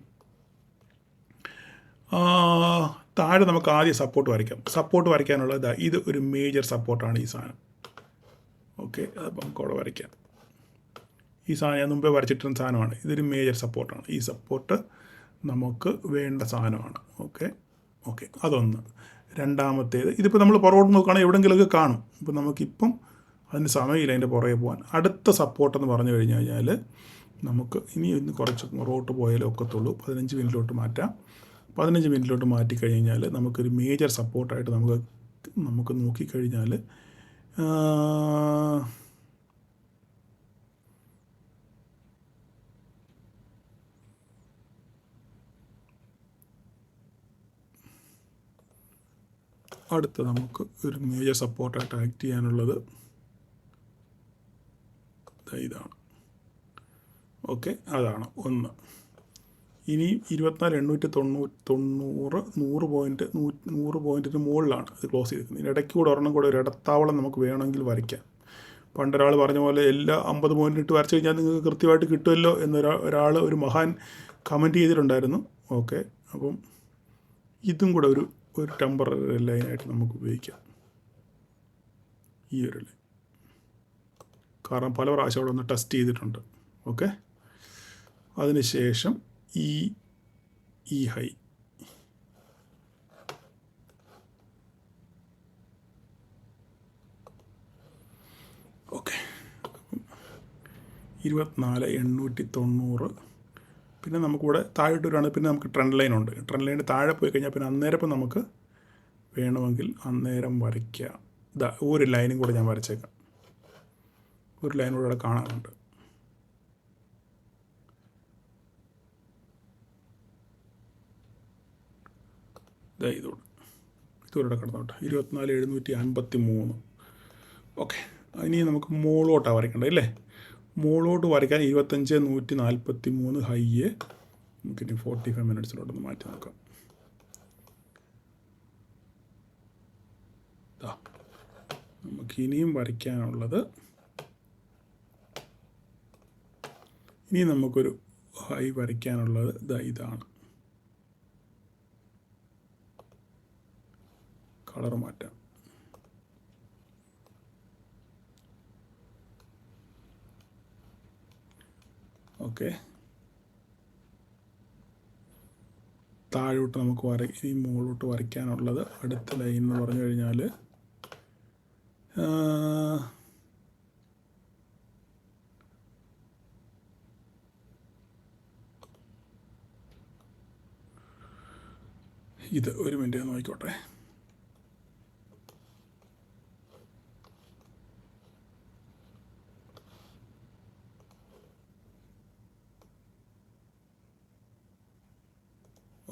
താഴെ നമുക്ക് ആദ്യം സപ്പോർട്ട് വരയ്ക്കാം. സപ്പോർട്ട് വരയ്ക്കാനുള്ളത് ഇത് ഒരു മേജർ സപ്പോർട്ടാണ് ഈ സാധനം. ഓക്കെ, അപ്പം നമുക്ക് അവിടെ വരയ്ക്കാം. ഈ സാധനം ഞാൻ മുമ്പേ വരച്ചിട്ടുള്ള സാധനമാണ്. ഇതൊരു മേജർ സപ്പോർട്ടാണ്. ഈ സപ്പോർട്ട് നമുക്ക് വേണ്ട സാധനമാണ്. ഓക്കെ, അതൊന്ന്. രണ്ടാമത്തേത്, ഇതിപ്പോൾ നമ്മൾ പുറകോട്ട് നോക്കുകയാണെങ്കിൽ എവിടെയെങ്കിലുമൊക്കെ കാണും. ഇപ്പോൾ നമുക്കിപ്പം അതിന് സമയമില്ല അതിൻ്റെ പുറകെ പോകാൻ. അടുത്ത സപ്പോർട്ടെന്ന് പറഞ്ഞു കഴിഞ്ഞാൽ നമുക്ക് ഇനി ഒന്ന് കുറച്ച് പുറകോട്ട് പോയാലേ ഒക്കത്തുള്ളൂ. 15 മിനിറ്റിലോട്ട് മാറ്റാം. 15 മിനിറ്റിലോട്ട് മാറ്റിക്കഴിഞ്ഞാൽ നമുക്കൊരു മേജർ സപ്പോർട്ടായിട്ട് നമുക്ക് നോക്കിക്കഴിഞ്ഞാൽ അടുത്ത നമുക്ക് ഒരു മേജർ സപ്പോർട്ടായിട്ട് ആക്ട് ചെയ്യാനുള്ളത് ഇതാണ്. ഓക്കെ, അതാണ് ഒന്ന്. ഇനി 24,890 100 പോയിൻറ്റിന് മുകളിലാണ് ഇത് ക്ലോസ് ചെയ്തിരിക്കുന്നത്. ഇതിന് ഇടയ്ക്ക് കൂടെ ഒരെണ്ണം കൂടെ ഒരു ഇടത്താവളം നമുക്ക് വേണമെങ്കിൽ വരയ്ക്കാം. പണ്ടൊരാൾ പറഞ്ഞ പോലെ എല്ലാ 50 പോയിൻ്റ് ഇട്ട് വരച്ച് കഴിഞ്ഞാൽ നിങ്ങൾക്ക് കൃത്യമായിട്ട് കിട്ടുമല്ലോ എന്നൊരാൾ ഒരു മഹാൻ കമൻറ്റ് ചെയ്തിട്ടുണ്ടായിരുന്നു. ഓക്കെ, അപ്പം ഇതും കൂടെ ഒരു ടെമ്പററി ലൈനായിട്ട് നമുക്ക് ഉപയോഗിക്കാം, ഈ ഒരു ലൈൻ. കാരണം പല പ്രാവശ്യം അവിടെ ഒന്ന് ടെസ്റ്റ് ചെയ്തിട്ടുണ്ട്. ഓക്കെ, അതിനുശേഷം ഈ ഹൈ ഓക്കെ 24,890. പിന്നെ നമുക്കിവിടെ താഴോട്ട് വരികയാണെങ്കിൽ പിന്നെ നമുക്ക് ട്രെൻഡ് ലൈൻ ഉണ്ട്. ട്രെൻഡ് ലൈന് താഴെ പോയി കഴിഞ്ഞാൽ പിന്നെ അന്നേരം ഇപ്പം നമുക്ക് വേണമെങ്കിൽ അന്നേരം വരയ്ക്കാം. ഒരു ലൈനും കൂടെ ഞാൻ വരച്ചേക്കാം. ഒരു ലൈൻ കൂടെ ഇവിടെ കാണാനുണ്ട്. ഇതോടെ കിടന്നോട്ടെ. 24,753. ഓക്കെ, ഇനി നമുക്ക് മുകളിലോട്ടാണ് വരയ്ക്കേണ്ടത് അല്ലേ? മുകളിലോട്ട് വരയ്ക്കാൻ 25 143 ഹൈയ്. നമുക്കിനി 45 മിനിറ്റ്സിലോട്ടൊന്ന് മാറ്റി നോക്കാം. നമുക്കിനിയും വരയ്ക്കാനുള്ളത്, ഇനി നമുക്കൊരു ഹൈ വരയ്ക്കാനുള്ളത് ഇതാണ്. കളർ മാറ്റാം. ഓക്കെ, താഴോട്ട് നമുക്ക് ഇനി മുകളിലോട്ട് വരയ്ക്കാനുള്ളത് അടുത്ത ലൈൻ എന്ന് പറഞ്ഞു കഴിഞ്ഞാൽ ഇത്. ഒരു മിനിറ്റ് നോക്കിക്കോട്ടെ.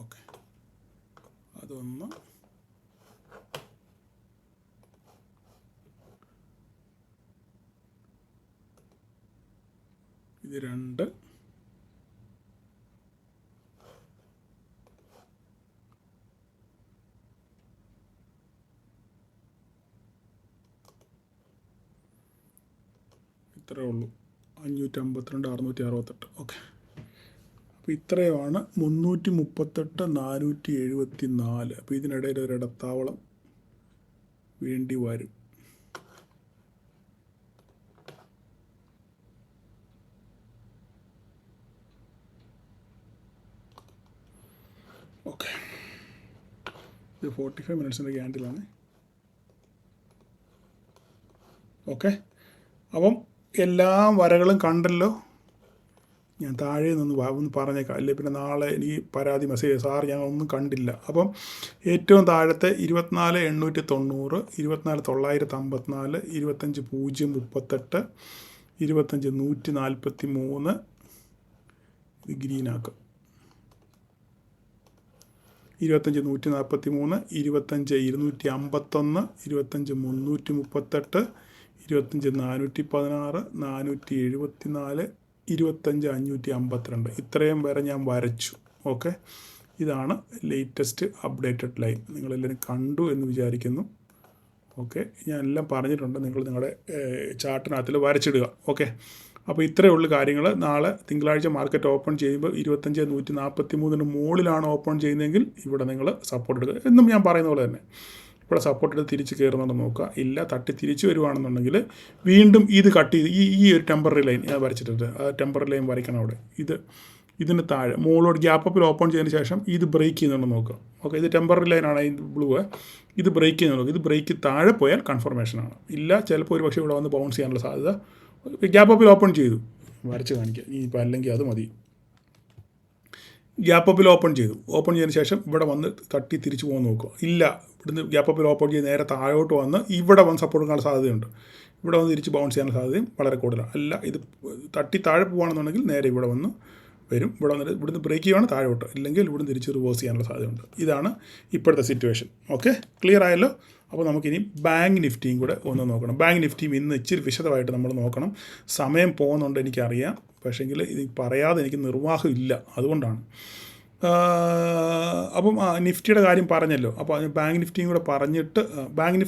ഓക്കെ, അതൊന്ന് ഇത് 2 ഇത്രയേ ഉള്ളൂ. 552 668. ഓക്കെ, അപ്പോൾ ഇത്രയുമാണ് 338 474. അപ്പോൾ ഇതിനിടയിൽ ഒരു ഇടത്താവളം വേണ്ടി വരും. ഓക്കെ, ഇത് 45 മിനിറ്റ്സിൻ്റെ ക്യാൻഡിലാണ്. ഓക്കെ, അപ്പം എല്ലാ വരകളും കണ്ടല്ലോ. ഞാൻ താഴെ നിന്ന് ഒന്ന് പറഞ്ഞേക്കാം, അല്ലേ പിന്നെ നാളെ എനിക്ക് പരാതി മെസ്സേജ്, സാർ ഞാൻ ഒന്നും കണ്ടില്ല. അപ്പം ഏറ്റവും താഴത്തെ 24 890, 24 954, 25 038, 25 143. ഇത് ഗ്രീനാക്കും. 25 143, 25 251, 25 338, 25 416, 474, 25 552. ഇത്രയും വരെ ഞാൻ വരച്ചു. ഓക്കെ, ഇതാണ് ലേറ്റസ്റ്റ് അപ്ഡേറ്റഡ് ലൈൻ. നിങ്ങളെല്ലാവരും കണ്ടു എന്ന് വിചാരിക്കുന്നു. ഓക്കെ, ഞാൻ എല്ലാം പറഞ്ഞിട്ടുണ്ട്, നിങ്ങൾ നിങ്ങളുടെ ചാർട്ടിനകത്തിൽ വരച്ചിടുക. ഓക്കെ, അപ്പോൾ ഇത്രയേ ഉള്ളൂ കാര്യങ്ങൾ. നാളെ തിങ്കളാഴ്ച മാർക്കറ്റ് ഓപ്പൺ ചെയ്യുമ്പോൾ 25 143 മുകളിലാണ് ഓപ്പൺ ചെയ്യുന്നതെങ്കിൽ ഇവിടെ നിങ്ങൾ സപ്പോർട്ട് എടുക്കുക. എന്നും ഞാൻ പറയുന്ന പോലെ തന്നെ ഇവിടെ സപ്പോർട്ട് എടുത്ത് തിരിച്ച് കയറുന്നുണ്ടെന്ന് നോക്കുക. ഇല്ല, തട്ടി തിരിച്ച് വരുവാണെന്നുണ്ടെങ്കിൽ വീണ്ടും ഇത് കട്ട് ചെയ്ത് ഈ ഒരു ടെമ്പററി ലൈൻ ഞാൻ വരച്ചിട്ടുണ്ട്. ആ ടെമ്പററി ലൈൻ വരയ്ക്കണം അവിടെ. ഇതിന് താഴെ മുകളിലോട്ട് ഗ്യാപ്പ് അപ്പിൽ ഓപ്പൺ ചെയ്തതിന് ശേഷം ഇത് ബ്രേക്ക് ചെയ്യുന്നുണ്ടെന്ന് നോക്കുക. ഓക്കെ, ഇത് ടെമ്പററി ലൈനാണ്, ഈ ബ്ലൂ. ഇത് ബ്രേക്ക് ചെയ്യുന്ന നോക്കുക. ഇത് ബ്രേക്ക് താഴെ പോയാൽ കൺഫർമേഷനാണ്. ഇല്ല, ചിലപ്പോൾ ഒരു പക്ഷേ ഇവിടെ വന്ന് ബൗൺസ് ചെയ്യാനുള്ള സാധ്യത. ഗ്യാപ്പ് അപ്പിൽ ഓപ്പൺ ചെയ്തു, വരച്ച് കാണിക്കുക. ഇനിയിപ്പോൾ അല്ലെങ്കിൽ അത് മതി. ഗ്യാപ്പ് അപ്പിൽ ഓപ്പൺ ചെയ്തതിന് ശേഷം ഇവിടെ വന്ന് തട്ടി തിരിച്ചു പോകാൻ നോക്കുക. ഇല്ല, ഇവിടുന്ന് ഗ്യാപ്പ് അപ്പിൽ ഓപ്പൺ ചെയ്ത് നേരെ താഴോട്ട് വന്ന് ഇവിടെ വന്ന് സപ്പോർട്ട് എടുക്കാനുള്ള സാധ്യതയുണ്ട്. ഇവിടെ വന്ന് തിരിച്ച് ബൗൺസ് ചെയ്യാനുള്ള സാധ്യതയും വളരെ കൂടുതലാണ്. അല്ല, ഇത് തട്ടി താഴെ പോകുകയാണെന്നുണ്ടെങ്കിൽ നേരെ ഇവിടെ വന്ന് വരും. ഇവിടെ വന്നിട്ട് ഇവിടുന്ന് ബ്രേക്ക് ചെയ്യുകയാണ് താഴോട്ട്, ഇല്ലെങ്കിൽ ഇവിടുന്ന് തിരിച്ച് റിവേഴ്സ് ചെയ്യാനുള്ള സാധ്യതയുണ്ട്. ഇതാണ് ഇപ്പോഴത്തെ സിറ്റുവേഷൻ. ഓക്കെ, ക്ലിയർ ആയല്ലോ? അപ്പോൾ നമുക്കിനി ബാങ്ക് നിഫ്റ്റിയും കൂടെ ഒന്ന് നോക്കണം. ബാങ്ക് നിഫ്റ്റിയും ഇന്ന് ഇച്ചിരി വിശദമായിട്ട് നമ്മൾ നോക്കണം. സമയം പോകുന്നുണ്ട് എനിക്കറിയാം, പക്ഷേങ്കിൽ ഇത് പറയാതെ എനിക്ക് നിർവാഹമില്ല, അതുകൊണ്ടാണ്. അപ്പം നിഫ്റ്റിയുടെ കാര്യം പറഞ്ഞല്ലോ. അപ്പോൾ അതിന് ബാങ്ക് നിഫ്റ്റിയും കൂടെ പറഞ്ഞിട്ട് ബാങ്ക്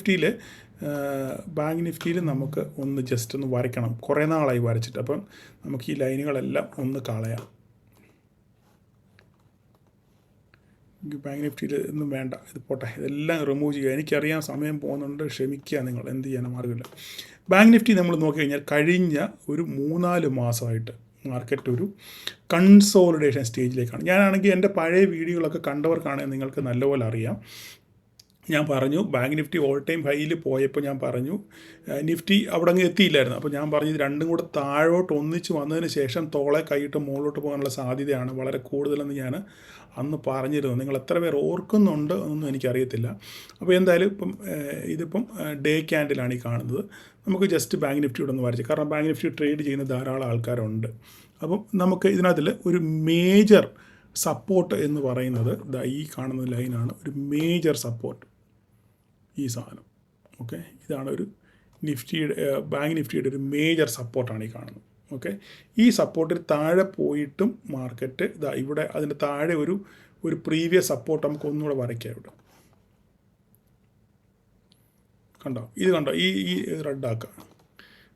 നിഫ്റ്റിയിൽ നമുക്ക് ഒന്ന് ജസ്റ്റ് ഒന്ന് വരയ്ക്കണം. കുറേ നാളായി വരച്ചിട്ട്. അപ്പം നമുക്ക് ഈ ലൈനുകളെല്ലാം ഒന്ന് കളയാം. ബാങ്ക് നിഫ്റ്റിയിൽ ഒന്നും വേണ്ട, ഇത് പോട്ടെ, ഇതെല്ലാം റിമൂവ് ചെയ്യുക. എനിക്കറിയാം സമയം പോകുന്നുണ്ട്, ക്ഷമിക്കുക, നിങ്ങൾ എന്ത് ചെയ്യാനും മാർഗ്ഗമില്ല. ബാങ്ക് നിഫ്റ്റി നമ്മൾ നോക്കിക്കഴിഞ്ഞാൽ കഴിഞ്ഞ ഒരു 3-4 മാസമായിട്ട് മാർക്കറ്റ് ഒരു കൺസോളിഡേഷൻ സ്റ്റേജിലേക്കാണ്. ഞാനാണെങ്കിൽ എൻ്റെ പഴയ വീഡിയോകളൊക്കെ കണ്ടവർക്കാണെങ്കിൽ നിങ്ങൾക്ക് നല്ലപോലെ അറിയാം. ഞാൻ പറഞ്ഞു ബാങ്ക് നിഫ്റ്റി ഓൾ ടൈം ഹൈയിൽ പോയപ്പോൾ ഞാൻ പറഞ്ഞു നിഫ്റ്റി അവിടെ അങ്ങ് എത്തിയില്ലായിരുന്നു. അപ്പോൾ ഞാൻ പറഞ്ഞു ഇത് രണ്ടും കൂടെ താഴോട്ട് ഒന്നിച്ച് വന്നതിന് ശേഷം തോളെ കൈയിട്ട് മുകളിലോട്ട് പോകാനുള്ള സാധ്യതയാണ് വളരെ കൂടുതലെന്ന് ഞാൻ അന്ന് പറഞ്ഞിരുന്നു. നിങ്ങൾ എത്ര പേർ ഓർക്കുന്നുണ്ട് എന്നൊന്നും എനിക്കറിയത്തില്ല. അപ്പോൾ എന്തായാലും ഇതിപ്പം ഡേ ക്യാൻഡിലാണ് ഈ കാണുന്നത്. നമുക്ക് ജസ്റ്റ് ബാങ്ക് നിഫ്റ്റിയോടെ ഒന്ന് വരച്ച്, കാരണം ബാങ്ക് നിഫ്റ്റി ട്രേഡ് ചെയ്യുന്ന ധാരാളം ആൾക്കാരുണ്ട്. അപ്പം നമുക്ക് ഇതിനകത്തിൽ ഒരു മേജർ സപ്പോർട്ട് എന്ന് പറയുന്നത് ഈ കാണുന്ന ലൈനാണ് ഒരു മേജർ സപ്പോർട്ട്, ഈ സാധനം. ഓക്കെ, ഇതാണ് ഒരു ബാങ്ക് നിഫ്റ്റിയുടെ ഒരു മേജർ സപ്പോർട്ടാണ് ഈ കാണുന്നത്. ഓക്കെ, ഈ സപ്പോർട്ടിൽ താഴെ പോയിട്ടും മാർക്കറ്റ് ഇതാ ഇവിടെ അതിൻ്റെ താഴെ ഒരു പ്രീവിയസ് സപ്പോർട്ട് നമുക്ക് ഒന്നുകൂടെ വരയ്ക്കാം. ഇവിടെ കണ്ടോ, ഇത് കണ്ടോ, ഈ റെഡാക്കുക,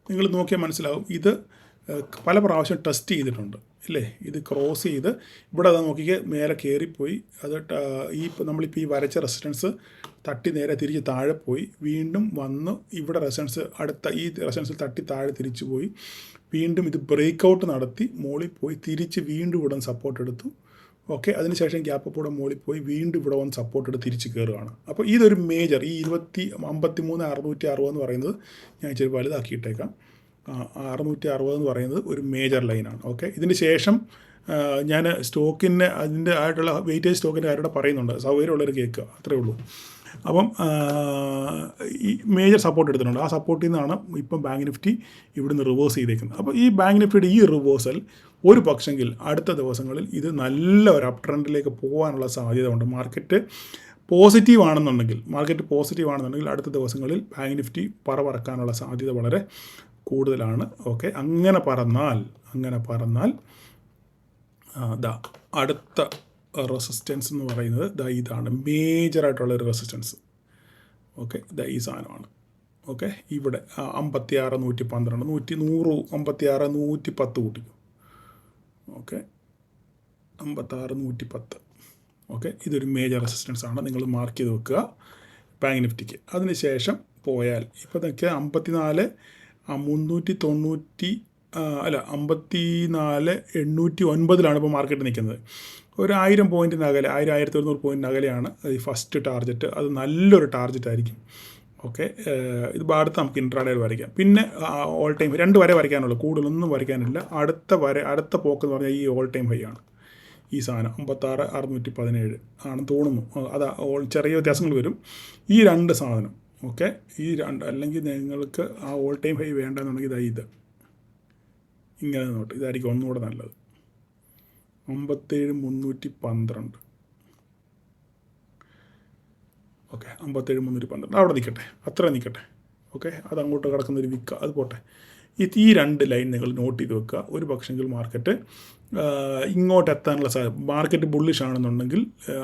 നിങ്ങൾ നോക്കിയാൽ മനസ്സിലാവും. ഇത് പല പ്രാവശ്യം ടെസ്റ്റ് ചെയ്തിട്ടുണ്ട് അല്ലേ. ഇത് ക്രോസ് ചെയ്ത് ഇവിടെ അത് നോക്കിക്ക് മേലെ കയറിപ്പോയി. അത് നമ്മളിപ്പോൾ ഈ വരച്ച റെസിസ്റ്റൻസ് തട്ടി നേരെ തിരിച്ച് താഴെ പോയി, വീണ്ടും വന്ന് ഇവിടെ റെസിസ്റ്റൻസ് ഈ റെസിസ്റ്റൻസിൽ തട്ടി താഴെ തിരിച്ചു പോയി, വീണ്ടും ഇത് ബ്രേക്ക് ഔട്ട് നടത്തി മുകളിൽ പോയി തിരിച്ച് വീണ്ടും ഇവിടെ സപ്പോർട്ട് എടുത്തു. ഓക്കെ, അതിനുശേഷം ഗ്യാപ്പ് കൂടെ മുകളിൽ പോയി വീണ്ടും ഇവിടെ വന്ന് സപ്പോർട്ട് എടുത്ത് തിരിച്ച് കയറുകയാണ്. അപ്പോൾ ഇതൊരു മേജർ ഈ 53,660 എന്ന് പറയുന്നത് ഞാൻ ഇച്ചിരി വലുതാക്കിയിട്ടേക്കാം. 660 എന്ന് പറയുന്നത് ഒരു മേജർ ലൈനാണ്. ഓക്കെ, ഇതിന് ശേഷം ഞാൻ സ്റ്റോക്കിൻ്റെ അതിൻ്റെ ആയിട്ടുള്ള വെയിറ്റേജ് സ്റ്റോക്കിൻ്റെ കാര്യമൂടെ പറയുന്നുണ്ട്, സൗകര്യമുള്ളവർ കേൾക്കുക, അത്രേ ഉള്ളൂ. അപ്പം ഈ മേജർ സപ്പോർട്ട് എടുത്തിട്ടുണ്ട്. ആ സപ്പോർട്ടിൽ നിന്നാണ് ഇപ്പം ബാങ്ക് നിഫ്റ്റി ഇവിടുന്ന് റിവേഴ്സ് ചെയ്തേക്കുന്നത്. അപ്പോൾ ഈ ബാങ്ക് നിഫ്റ്റിയുടെ ഈ റിവേഴ്സൽ ഒരു പക്ഷെങ്കിൽ അടുത്ത ദിവസങ്ങളിൽ ഇത് നല്ല ഒരു അപ് ട്രെൻഡിലേക്ക് പോകാനുള്ള സാധ്യത ഉണ്ട്. മാർക്കറ്റ് പോസിറ്റീവ് ആണെന്നുണ്ടെങ്കിൽ അടുത്ത ദിവസങ്ങളിൽ ബാങ്ക് നിഫ്റ്റി പറക്കാനുള്ള സാധ്യത വളരെ കൂടുതലാണ്. ഓക്കെ, അങ്ങനെ പറന്നാൽ അടുത്ത റെസിസ്റ്റൻസ് എന്ന് പറയുന്നത് ഇതാണ് മേജറായിട്ടുള്ളൊരു റെസിസ്റ്റൻസ്. ഓക്കെ, ഈ സാധനമാണ്. ഓക്കെ, ഇവിടെ 56,112 100 56,110 കൂട്ടിക്കും. ഓക്കെ, 56,110. ഓക്കെ, ഇതൊരു മേജർ റെസിസ്റ്റൻസ് ആണ്, നിങ്ങൾ മാർക്ക് ചെയ്ത് വെക്കുക ബാങ്ക് നിഫ്റ്റിക്ക്. അതിനുശേഷം പോയാൽ ഇപ്പോൾ ഇതൊക്കെ 54,809 ഇപ്പോൾ മാർക്കറ്റ് നിൽക്കുന്നത്. ഒരു 1000 പോയിൻറ്റിന് അകലെ 1100 പോയിൻറ്റിന് അകലെയാണ് ഈ ഫസ്റ്റ് ടാർഗറ്റ്. അത് നല്ലൊരു ടാർഗറ്റ് ആയിരിക്കും. ഓക്കെ, ഇത് അടുത്ത് നമുക്ക് ഇൻട്രാഡേയിൽ വരയ്ക്കാം. പിന്നെ ഓൾ ടൈം 2 വരെ വരയ്ക്കാനുള്ളൂ, കൂടുതലൊന്നും വരയ്ക്കാനില്ല. അടുത്ത പോക്ക് എന്ന് പറഞ്ഞാൽ ഈ ഓൾ ടൈം ഹൈ ആണ്. ഈ സാധനം 56,617 ആണെന്ന് തോന്നുന്നു. അതാ ചെറിയ വ്യത്യാസങ്ങൾ വരും. ഈ 2 സാധനം, ഓക്കെ, ഈ 2 അല്ലെങ്കിൽ നിങ്ങൾക്ക് ആ ഓൾ ടൈം ഹൈ വേണ്ടെന്നുണ്ടെങ്കിൽ ഇത് ഇങ്ങനെ നോട്ട്, ഇതായിരിക്കും ഒന്നുകൂടെ നല്ലത്. 57,312. ഓക്കെ, 57,312 അവിടെ നിൽക്കട്ടെ, അത്ര നിൽക്കട്ടെ. ഓക്കെ, അതങ്ങോട്ട് കിടക്കുന്നൊരു വിക്ക, അത് പോട്ടെ. ഈ 2 ലൈൻ നിങ്ങൾ നോട്ട് ചെയ്ത് വെക്കുക. ഒരു പക്ഷെങ്കിൽ മാർക്കറ്റ് ഇങ്ങോട്ട് എത്താനുള്ള സാധ്യത, മാർക്കറ്റ് ബുള്ളിഷ് ആണെന്നുണ്ടെങ്കിൽ,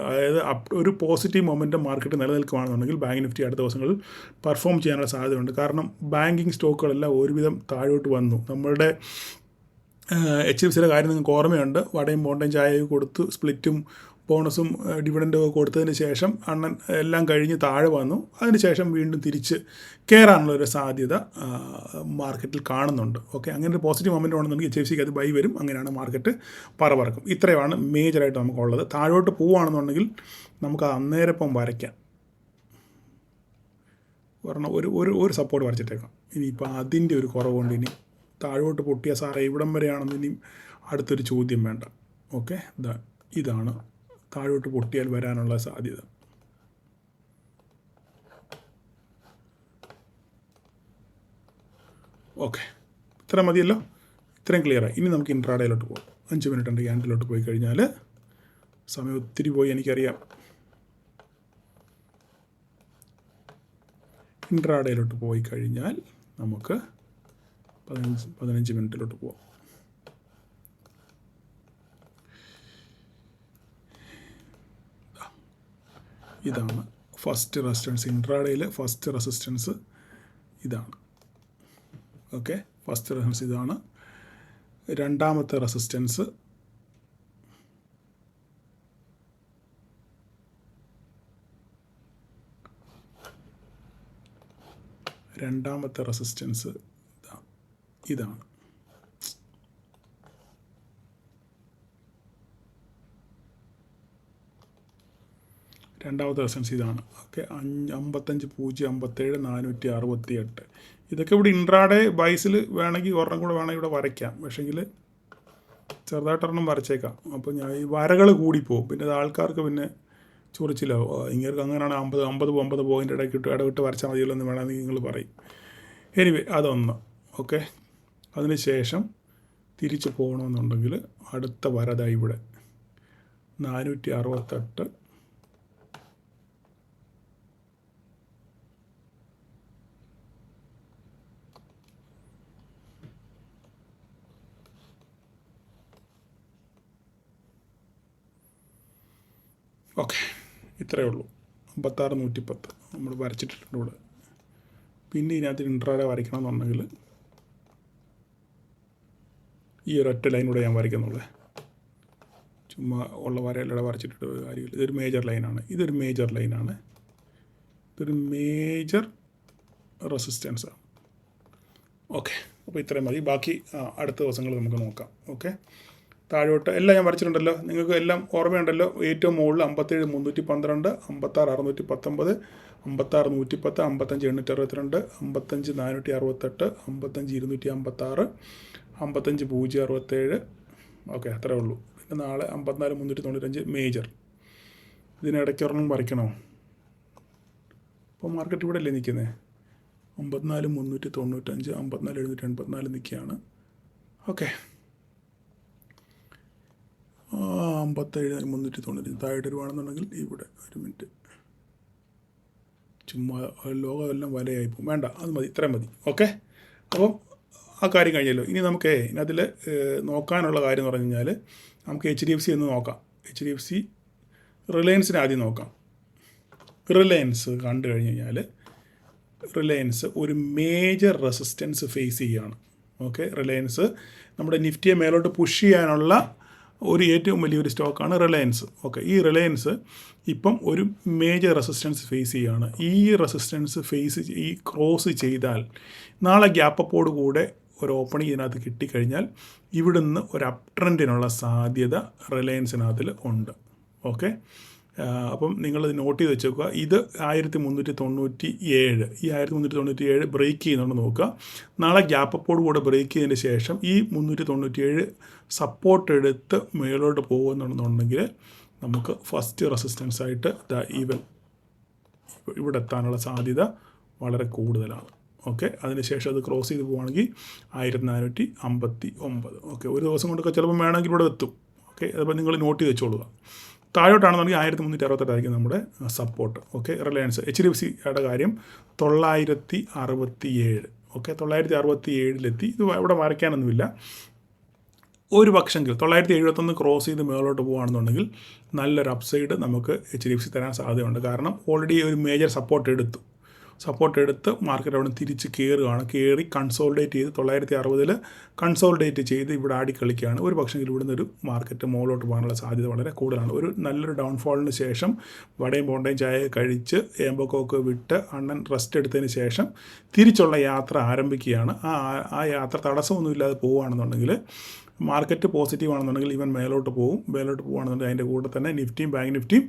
അതായത് ഒരു പോസിറ്റീവ് മൊമെൻറ്റം മാർക്കറ്റ് നിലനിൽക്കുകയാണെന്നുണ്ടെങ്കിൽ ബാങ്ക് നിഫ്റ്റി അടുത്ത ദിവസങ്ങളിൽ പെർഫോം ചെയ്യാനുള്ള സാധ്യതയുണ്ട്. കാരണം ബാങ്കിങ് സ്റ്റോക്കുകളെല്ലാം ഒരുവിധം താഴോട്ട് വന്നു. നമ്മളുടെ HDFCയുടെ കാര്യം നിങ്ങൾക്ക് ഓർമ്മയുണ്ട്. വടയും ബോണ്ടയും ചായയും കൊടുത്ത് സ്പ്ലിറ്റും ബോണസും ഡിവിഡൻറ്റും ഒക്കെ കൊടുത്തതിന് ശേഷം അണ്ണൻ എല്ലാം കഴിഞ്ഞ് താഴെ വന്നു. അതിനുശേഷം വീണ്ടും തിരിച്ച് കയറാനുള്ളൊരു സാധ്യത മാർക്കറ്റിൽ കാണുന്നുണ്ട്. ഓക്കെ, അങ്ങനെ ഒരു പോസിറ്റീവ് മൊമെൻറ്റ് ഉണ്ടെന്നുണ്ടെങ്കിൽ HDFCക്ക് അത് ബൈ വരും. അങ്ങനെയാണ് മാർക്കറ്റ് പറക്കും. ഇത്രയാണ് മേജറായിട്ട് നമുക്കുള്ളത്. താഴോട്ട് പോവുകയാണെന്നുണ്ടെങ്കിൽ നമുക്ക് അന്നേരപ്പം വരയ്ക്കാം. കാരണം ഒരു സപ്പോർട്ട് വരച്ചിട്ടേക്കാം. ഇനിയിപ്പോൾ അതിൻ്റെ ഒരു കുറവുകൊണ്ട് ഇനി താഴോട്ട് പൊട്ടിയ സാറേ ഇവിടം വരെയാണെന്ന് ഇനിയും അടുത്തൊരു ചോദ്യം വേണ്ട. ഓക്കെ, ഇതാണ് താഴോട്ട് പൊട്ടിയാൽ വരാനുള്ള സാധ്യത. ഓക്കെ, ഇത്ര മതിയല്ലോ, ഇത്രയും ക്ലിയറായി. ഇനി നമുക്ക് ഇൻട്രാഡേയിലോട്ട് പോകാം. 5 മിനിറ്റ് ഉണ്ട് ക്യാൻഡിലോട്ട് പോയി കഴിഞ്ഞാൽ. സമയം ഒത്തിരി പോയി എനിക്കറിയാം. ഇൻട്രാഡേയിലോട്ട് പോയി കഴിഞ്ഞാൽ നമുക്ക് 15 മിനിറ്റിലോട്ട് പോകാം. ഇതാണ് ഫസ്റ്റ് റെസിസ്റ്റൻസ്. ഇൻട്രാഡേയിൽ ഫസ്റ്റ് റെസിസ്റ്റൻസ് ഇതാണ്. ഓക്കെ, ഫസ്റ്റ് റെസിസ്റ്റൻസ് ഇതാണ്. രണ്ടാമത്തെ റെസിസ്റ്റൻസ് ഇതാണ്. രണ്ടാമത്തെ റെസിസ്റ്റൻസ് ഇതാണ്. ഓക്കെ, 55,057,468. ഇതൊക്കെ ഇവിടെ ഇൻട്രാഡേ ബൈസിൽ വേണമെങ്കിൽ ഒരെണ്ണം കൂടെ വേണമെങ്കിൽ ഇവിടെ വരയ്ക്കാം. പക്ഷേങ്കിൽ ചെറുതായിട്ടൊരെണ്ണം വരച്ചേക്കാം. അപ്പോൾ ഞാൻ ഈ വരകൾ കൂടിപ്പോവും. പിന്നെ അത് ആൾക്കാർക്ക് പിന്നെ ചൊറിച്ചിലാവും. ഇങ്ങനെ അങ്ങനെയാണ് 50 പോയിൻ്റ് ഇടവിട്ട് വരച്ചാൽ മതിയല്ലോ എന്ന് വേണമെങ്കിൽ നിങ്ങൾ പറയും. എനിവേ അതൊന്ന്. ഓക്കെ, അതിന് ശേഷം തിരിച്ച് പോകണമെന്നുണ്ടെങ്കിൽ അടുത്ത വരതായി ഇവിടെ 468. ഓക്കെ, ഇത്രയേ ഉള്ളൂ. 56,110 നമ്മൾ വരച്ചിട്ടുണ്ട് ഇവിടെ. പിന്നെ ഇതിനകത്ത് ഇൻട്രാഡേ വരയ്ക്കണം എന്നുണ്ടെങ്കിൽ ഈ ഒരൊറ്റ ലൈനൂടെ ഞാൻ വരയ്ക്കുന്നുള്ളേ. ചുമ്മാ ഉള്ള വരയിലൂടെ വരച്ചിട്ട് കാര്യമില്ല. ഇതൊരു മേജർ ലൈനാണ്, ഇതൊരു മേജർ ലൈനാണ്, ഇതൊരു മേജർ റെസിസ്റ്റൻസാണ്. ഓക്കെ, അപ്പോൾ ഇത്രയും മതി. ബാക്കി അടുത്ത ദിവസങ്ങൾ നമുക്ക് നോക്കാം. ഓക്കെ, താഴോട്ട് എല്ലാം ഞാൻ വരച്ചിട്ടുണ്ടല്ലോ, നിങ്ങൾക്ക് എല്ലാം ഓർമ്മയുണ്ടല്ലോ. ഏറ്റവും മുകളിൽ 57,312, 56,619, 56,110, 55,862, 55,468, 55,256, 55,067. ഓക്കെ, അത്രേ ഉള്ളൂ. പിന്നെ നാളെ 54,395 മേജർ. ഇതിനിടയ്ക്ക് ഒരെണ്ണം വരയ്ക്കണോ? ഇപ്പോൾ മാർക്കറ്റ് ഇവിടെ അല്ലേ നിൽക്കുന്നത്? 54,395, 54,784 നിൽക്കുകയാണ്. ഓക്കെ, 57,395 താഴെ വരുവാണെന്നുണ്ടെങ്കിൽ ഇവിടെ ഒരു മിനിറ്റ്, ചുമ്മാ ലോകമെല്ലാം വലയായിപ്പോൾ വേണ്ട, അത് മതി, ഇത്രയും മതി. ഓക്കെ, അപ്പം ആ കാര്യം കഴിഞ്ഞല്ലോ. ഇനി നമുക്ക് ഇതിനതിൽ നോക്കാനുള്ള കാര്യം എന്ന് പറഞ്ഞു കഴിഞ്ഞാൽ നമുക്ക് HDFC എന്ന് നോക്കാം. HDFC റിലയൻസിന് ആദ്യം നോക്കാം. റിലയൻസ് കണ്ടു കഴിഞ്ഞ് കഴിഞ്ഞാൽ റിലയൻസ് ഒരു മേജർ റെസിസ്റ്റൻസ് ഫേസ് ചെയ്യുകയാണ്. ഓക്കെ, റിലയൻസ് നമ്മുടെ നിഫ്റ്റിയെ മേലോട്ട് പുഷ് ചെയ്യാനുള്ള ഒരു ഏറ്റവും വലിയൊരു സ്റ്റോക്കാണ് റിലയൻസ്. ഓക്കെ, ഈ റിലയൻസ് ഇപ്പം ഒരു മേജർ റെസിസ്റ്റൻസ് ഫേസ് ചെയ്യുകയാണ്. ഈ റെസിസ്റ്റൻസ് ഈ ക്രോസ് ചെയ്താൽ നാളെ ഗ്യാപ്പപ്പോട് കൂടെ ഒരു ഓപ്പണിംഗ് ഇതിനകത്ത് കിട്ടിക്കഴിഞ്ഞാൽ ഇവിടുന്ന് ഒരു അപ് ട്രെൻഡിനുള്ള സാധ്യത റിലയൻസിനകത്തിൽ ഉണ്ട്. ഓക്കെ, അപ്പം നിങ്ങളിത് നോട്ട് ചെയ്ത് വെച്ചേക്കുക. ഇത് 1397, ഈ 1397 ബ്രേക്ക് ചെയ്യുന്നുണ്ട് നോക്കുക. നാളെ ഗ്യാപ്പപ്പോട് കൂടെ ബ്രേക്ക് ചെയ്തതിന് ശേഷം ഈ 397 സപ്പോർട്ട് എടുത്ത് മേലോട്ട് പോകുന്നുണ്ടെന്നുണ്ടെങ്കിൽ നമുക്ക് ഫസ്റ്റ് റെസിസ്റ്റൻസ് ആയിട്ട് ഈവൻ ഇവിടെ എത്താനുള്ള സാധ്യത വളരെ കൂടുതലാണ്. ഓക്കെ, അതിനുശേഷം അത് ക്രോസ് ചെയ്ത് പോവുകയാണെങ്കിൽ 1459. ഓക്കെ, ഒരു ദിവസം കൊണ്ടൊക്കെ ചിലപ്പോൾ വേണമെങ്കിൽ ഇവിടെ എത്തും. ഓക്കെ, അതിപ്പോൾ നിങ്ങൾ നോട്ട് ചെയ്ത് വെച്ചോളുക. താഴോട്ടാണെന്നുണ്ടെങ്കിൽ 1368 നമ്മുടെ സപ്പോർട്ട്. Okay, Reliance. HDFCയുടെ കാര്യം 967. ഓക്കെ, 967 ഇത് ഇവിടെ വരയ്ക്കാനൊന്നുമില്ല. ഒരു പക്ഷെങ്കിൽ 971 ക്രോസ് ചെയ്ത് മേലോട്ട് പോകുകയാണെന്നുണ്ടെങ്കിൽ നല്ലൊരു അപ്സൈഡ് നമുക്ക് HDFC തരാൻ സാധ്യതയുണ്ട്. കാരണം ഓൾറെഡി ഒരു മേജർ സപ്പോർട്ട് എടുത്ത് മാർക്കറ്റ് അവിടെ തിരിച്ച് കയറി കൺസോൾഡേറ്റ് ചെയ്ത് 960 കൺസോൾഡേറ്റ് ചെയ്ത് ഇവിടെ ആടിക്കളിക്കുകയാണ്. ഒരു പക്ഷെങ്കിൽ ഇവിടുന്ന് ഒരു മാർക്കറ്റ് മുകളിലോട്ട് പോകാനുള്ള സാധ്യത വളരെ കൂടുതലാണ്. ഒരു നല്ലൊരു ഡൗൺഫോളിന് ശേഷം വടയും പോണ്ടയും ചായ കഴിച്ച് ഏമ്പക്കോക്ക് വിട്ട് അണ്ണൻ റെസ്റ്റ് എടുത്തതിന് ശേഷം തിരിച്ചുള്ള യാത്ര ആരംഭിക്കുകയാണ്. ആ യാത്ര തടസ്സമൊന്നുമില്ലാതെ പോവുകയാണെന്നുണ്ടെങ്കിൽ മാർക്കറ്റ് പോസിറ്റീവ് ആണെന്നുണ്ടെങ്കിൽ ഇവൻ മേലോട്ട് പോകുകയാണെന്നുണ്ടെങ്കിൽ അതിൻ്റെ കൂടെ തന്നെ നിഫ്റ്റിയും ബാങ്ക് നിഫ്റ്റിയും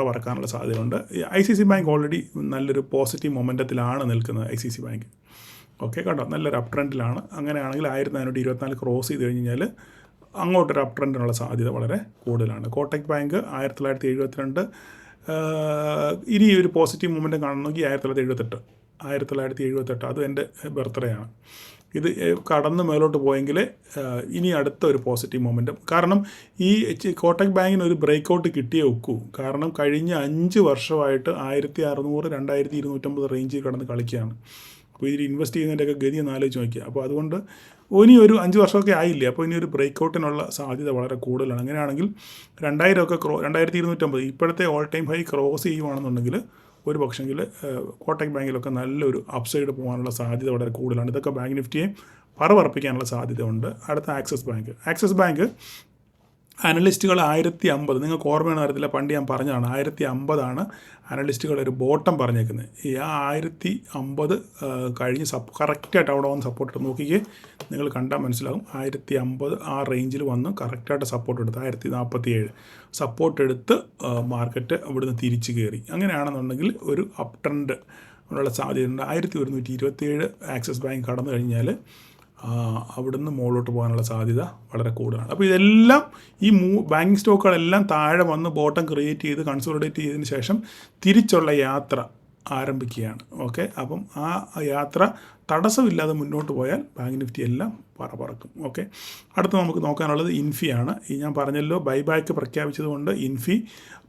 പറക്കാനുള്ള സാധ്യതയുണ്ട്. ICICI ബാങ്ക് ഓൾറെഡി നല്ലൊരു പോസിറ്റീവ് മൊമെൻറ്റത്തിലാണ് നിൽക്കുന്നത്. ICICI ബാങ്ക് ഓക്കെ കേട്ടോ, നല്ലൊരു അപ് ട്രെൻഡിലാണ്. അങ്ങനെയാണെങ്കിൽ 1424 ക്രോസ് ചെയ്ത് കഴിഞ്ഞാൽ അങ്ങോട്ടൊരു അപ് ട്രെൻഡിനുള്ള സാധ്യത വളരെ കൂടുതലാണ്. കോട്ടക് ബാങ്ക് 1972. ഇനി ഒരു പോസിറ്റീവ് മൊമെൻറ്റം കാണണമെങ്കിൽ 1978 അതും എൻ്റെ ബർത്ത്ഡേ ആണ്. ഇത് കടന്ന് മേലോട്ട് പോയെങ്കിൽ ഇനി അടുത്ത ഒരു പോസിറ്റീവ് മൊമെൻറ്റം. കാരണം ഈ കോട്ടക് ബാങ്കിന് ഒരു ബ്രേക്കൗട്ട് കിട്ടിയേ ഒക്കൂ. കാരണം കഴിഞ്ഞ 5 വർഷമായിട്ട് 1600, 2250 റേഞ്ചിൽ കടന്ന് കളിക്കുകയാണ്. അപ്പോൾ ഇതിൽ ഇൻവെസ്റ്റ് ചെയ്യുന്നതിൻ്റെയൊക്കെ ഗതി ഒന്ന് ആലോചിച്ച് നോക്കിയാൽ. അപ്പോൾ അതുകൊണ്ട് ഇനി ഒരു 5 വർഷമൊക്കെ ആയില്ലേ, അപ്പോൾ ഇനി ഒരു ബ്രേക്കൗട്ടിനുള്ള സാധ്യത വളരെ കൂടുതലാണ്. അങ്ങനെയാണെങ്കിൽ 2250 ഇപ്പോഴത്തെ ഓൾ ടൈം ഹൈ ക്രോസ് ചെയ്യുവാണെന്നുണ്ടെങ്കിൽ ഒരു പക്ഷെങ്കിൽ കോട്ടക് ബാങ്കിലൊക്കെ നല്ലൊരു അപ്സൈഡ് പോകാനുള്ള സാധ്യത വളരെ കൂടുതലാണ്. ഇതൊക്കെ ബാങ്ക് നിഫ്റ്റിയെ പറപ്പിക്കാനുള്ള സാധ്യതയുണ്ട്. അടുത്ത ആക്സിസ് ബാങ്ക് അനലിസ്റ്റുകൾ 1050, നിങ്ങൾക്ക് ഓർമ്മയാണ് അറിയത്തില്ല, പണ്ട് ഞാൻ പറഞ്ഞതാണ് 1050 അനലിസ്റ്റുകൾ ഒരു ബോട്ടം പറഞ്ഞേക്കുന്നത്. ഈ 1050 കഴിഞ്ഞ് കറക്റ്റായിട്ട് അവിടെ വന്ന് സപ്പോർട്ട് നോക്കിക്കേ, നിങ്ങൾ കണ്ടാൽ മനസ്സിലാകും. 1050 ആ റേഞ്ചിൽ വന്ന് കറക്റ്റായിട്ട് സപ്പോർട്ട് എടുത്ത് 1047 സപ്പോർട്ട് എടുത്ത് മാർക്കറ്റ് ഇവിടുന്ന് തിരിച്ച് കയറി. അങ്ങനെയാണെന്നുണ്ടെങ്കിൽ ഒരു അപ് ട്രെൻഡ് ഉള്ള സാധ്യതയുണ്ട്. 1127 ആക്സിസ് ബാങ്ക് കടന്നു കഴിഞ്ഞാൽ അവിടുന്ന് മുകളിലോട്ട് പോകാനുള്ള സാധ്യത വളരെ കൂടുതലാണ്. അപ്പോൾ ഇതെല്ലാം ഈ ബാങ്കിങ് സ്റ്റോക്കുകളെല്ലാം താഴെ വന്ന് ബോട്ടം ക്രിയേറ്റ് ചെയ്ത് കൺസോളിഡേറ്റ് ചെയ്തതിന് ശേഷം തിരിച്ചുള്ള യാത്ര ആരംഭിക്കുകയാണ്. ഓക്കെ, അപ്പം ആ യാത്ര തടസ്സമില്ലാതെ മുന്നോട്ട് പോയാൽ ബാങ്ക് നിഫ്റ്റി എല്ലാം പറക്കും. ഓക്കെ, അടുത്ത് നമുക്ക് നോക്കാനുള്ളത് ഇൻഫിയാണ്. ഈ ഞാൻ പറഞ്ഞല്ലോ ബൈബാക്ക് പ്രഖ്യാപിച്ചത് കൊണ്ട് ഇൻഫി